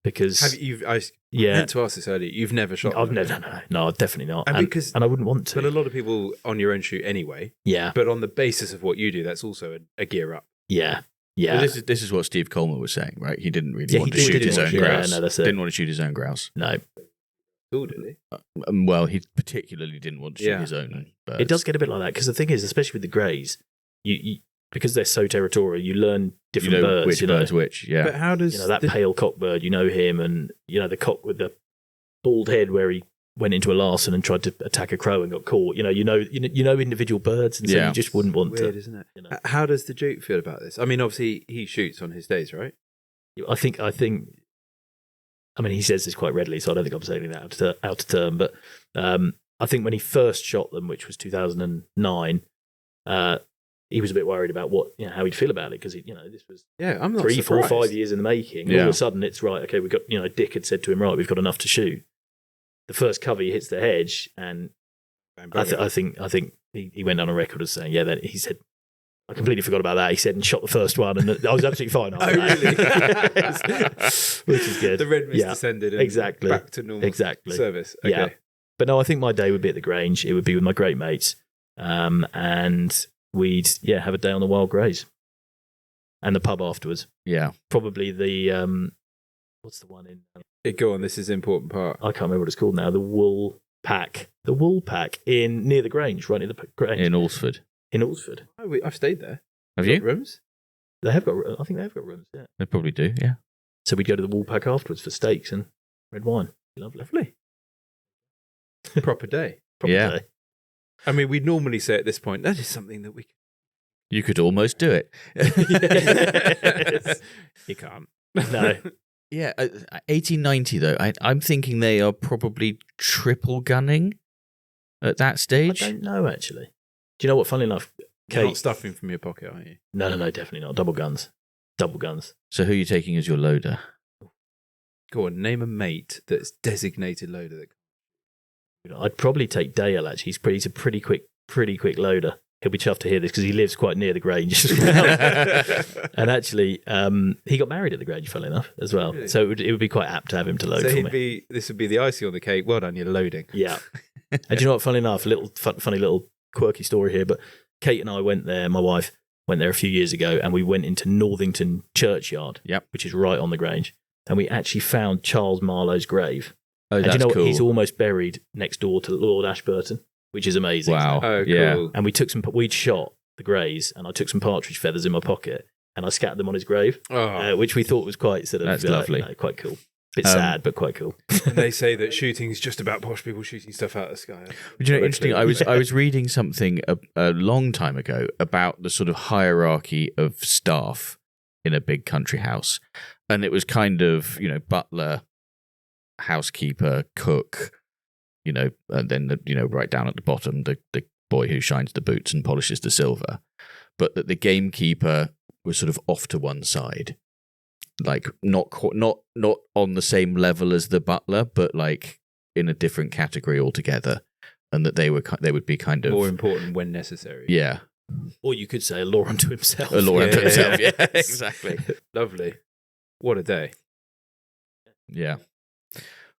because I meant to ask this earlier. You've never shot them? I've never, no, definitely not, and I wouldn't want to. But a lot of people on your own shoot anyway. Yeah, but on the basis of what you do, that's also a gear up. Yeah. Yeah, well, this is what Steve Coleman was saying, right? He didn't really want to shoot his own grouse. No, that's it. Didn't want to shoot his own grouse. No. Cool, did he? Well, he particularly didn't want to shoot his own birds. It does get a bit like that because the thing is, especially with the greys, you because they're so territorial, you learn different birds. Which bird's which? Yeah. But how does that pale cockbird? Him, and the cock with the bald head where he went into a larson and tried to attack a crow and got caught. You know individual birds, and so you just wouldn't want weird, to. Isn't it? How does the Duke feel about this? I mean, obviously he shoots on his days, right? I think. I mean, he says this quite readily, so I don't think I'm saying that out of term. But I think when he first shot them, which was 2009, he was a bit worried about how he'd feel about it because this was I'm not 3, 4, surprised. 5 years in the making. All of a sudden, it's right. Okay, we've got Dick had said to him, right, we've got enough to shoot. The first covey hits the hedge, and I think he went on a record as saying, then he said, I completely forgot about that. He said, and shot the first one, and I was absolutely fine. Oh, really? Which is good. The red mist descended and exactly. back to normal service. Okay. Yeah. But no, I think my day would be at the Grange. It would be with my great mates, and we'd have a day on the wild greys, and the pub afterwards. Yeah, probably the what's the one in? Go on. This is the important part. I can't remember what it's called now. The Wool Pack. The Wool Pack near the Grange, right near the Grange in Alresford. In Alresford. Oh, I've stayed there. Have you? Rooms? They have got. I think they have got rooms. Yeah, they probably do. Yeah. So we'd go to the Wool Pack afterwards for steaks and red wine. Lovely. Proper day. Day. I mean, we'd normally say at this point that is something that you could almost do it. Yes. You can't. No. Yeah, 1890 though. I'm thinking they are probably triple gunning at that stage. I don't know actually. Do you know what? Funnily enough, Kate, you're not stuffing from your pocket, are you? No, definitely not. Double guns. So who are you taking as your loader? Go on, name a mate that's designated loader. I'd probably take Dale. Actually, he's a pretty quick loader. He'll be chuffed to hear this because he lives quite near the Grange as well. And actually, he got married at the Grange, funnily enough, as well. Really? So it would be quite apt to have him to load for me. This would be the icing on the cake. Well done, you're loading. Yeah. And do you know what? Funnily enough, a little funny little quirky story here. But Kate and I went there. My wife went there a few years ago, and we went into Northington Churchyard, which is right on the Grange, and we actually found Charles Marlowe's grave. Oh, and that's do you know cool. what? He's almost buried next door to Lord Ashburton, which is amazing. Wow. Oh, cool. Yeah. And we'd shot the greys, and I took some partridge feathers in my pocket, and I scattered them on his grave, which we thought was quite sort of that's lovely. Quite cool. Bit sad, but quite cool. And they say that shooting is just about posh people shooting stuff out of the sky. But you know, interesting. I was reading something a long time ago about the sort of hierarchy of staff in a big country house, and it was kind of butler, housekeeper, cook, and then right down at the bottom the boy who shines the boots and polishes the silver, but that the gamekeeper was sort of off to one side. Like not on the same level as the butler, but like in a different category altogether, and that they would be kind of more important when necessary. Yeah, or you could say a law unto himself. A law unto himself. Yeah, exactly. Lovely. What a day. Yeah.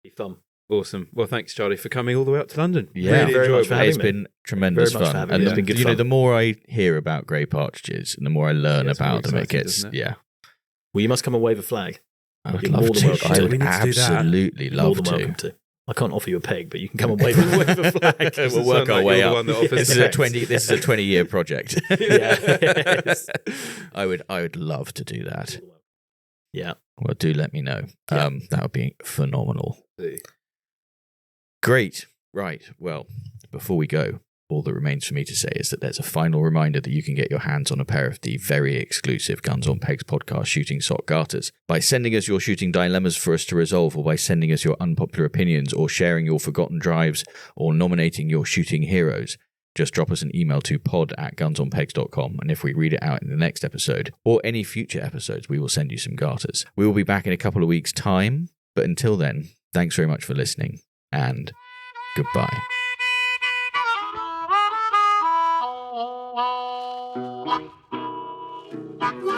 Be fun. Awesome. Well, thanks, Charlie, for coming all the way up to London. Yeah, really very much for enjoyable. having It's me. been tremendous Very much for fun. having And me. It's been good you know, fun. the more I hear about Grey Partridges and the more I learn Gets more about them, it exciting, gets, doesn't it? yeah. Well, you must come and wave a flag. I would You're love more than to. welcome I to. would We need to do that. absolutely You're more love than to. welcome to. I can't offer you a peg, but you can come and wave, wave a flag. We'll work our way up. This This is a 20-year project. Yes. I would love to do that. Yeah. Well, do let me know. Yeah. That would be phenomenal. Great. Right. Well, before we go, all that remains for me to say is that there's a final reminder that you can get your hands on a pair of the very exclusive Guns on Pegs podcast shooting sock garters by sending us your shooting dilemmas for us to resolve, or by sending us your unpopular opinions, or sharing your forgotten drives, or nominating your shooting heroes. Just drop us an email to pod@gunsonpegs.com, and if we read it out in the next episode, or any future episodes, we will send you some garters. We will be back in a couple of weeks' time, but until then, thanks very much for listening, and goodbye. La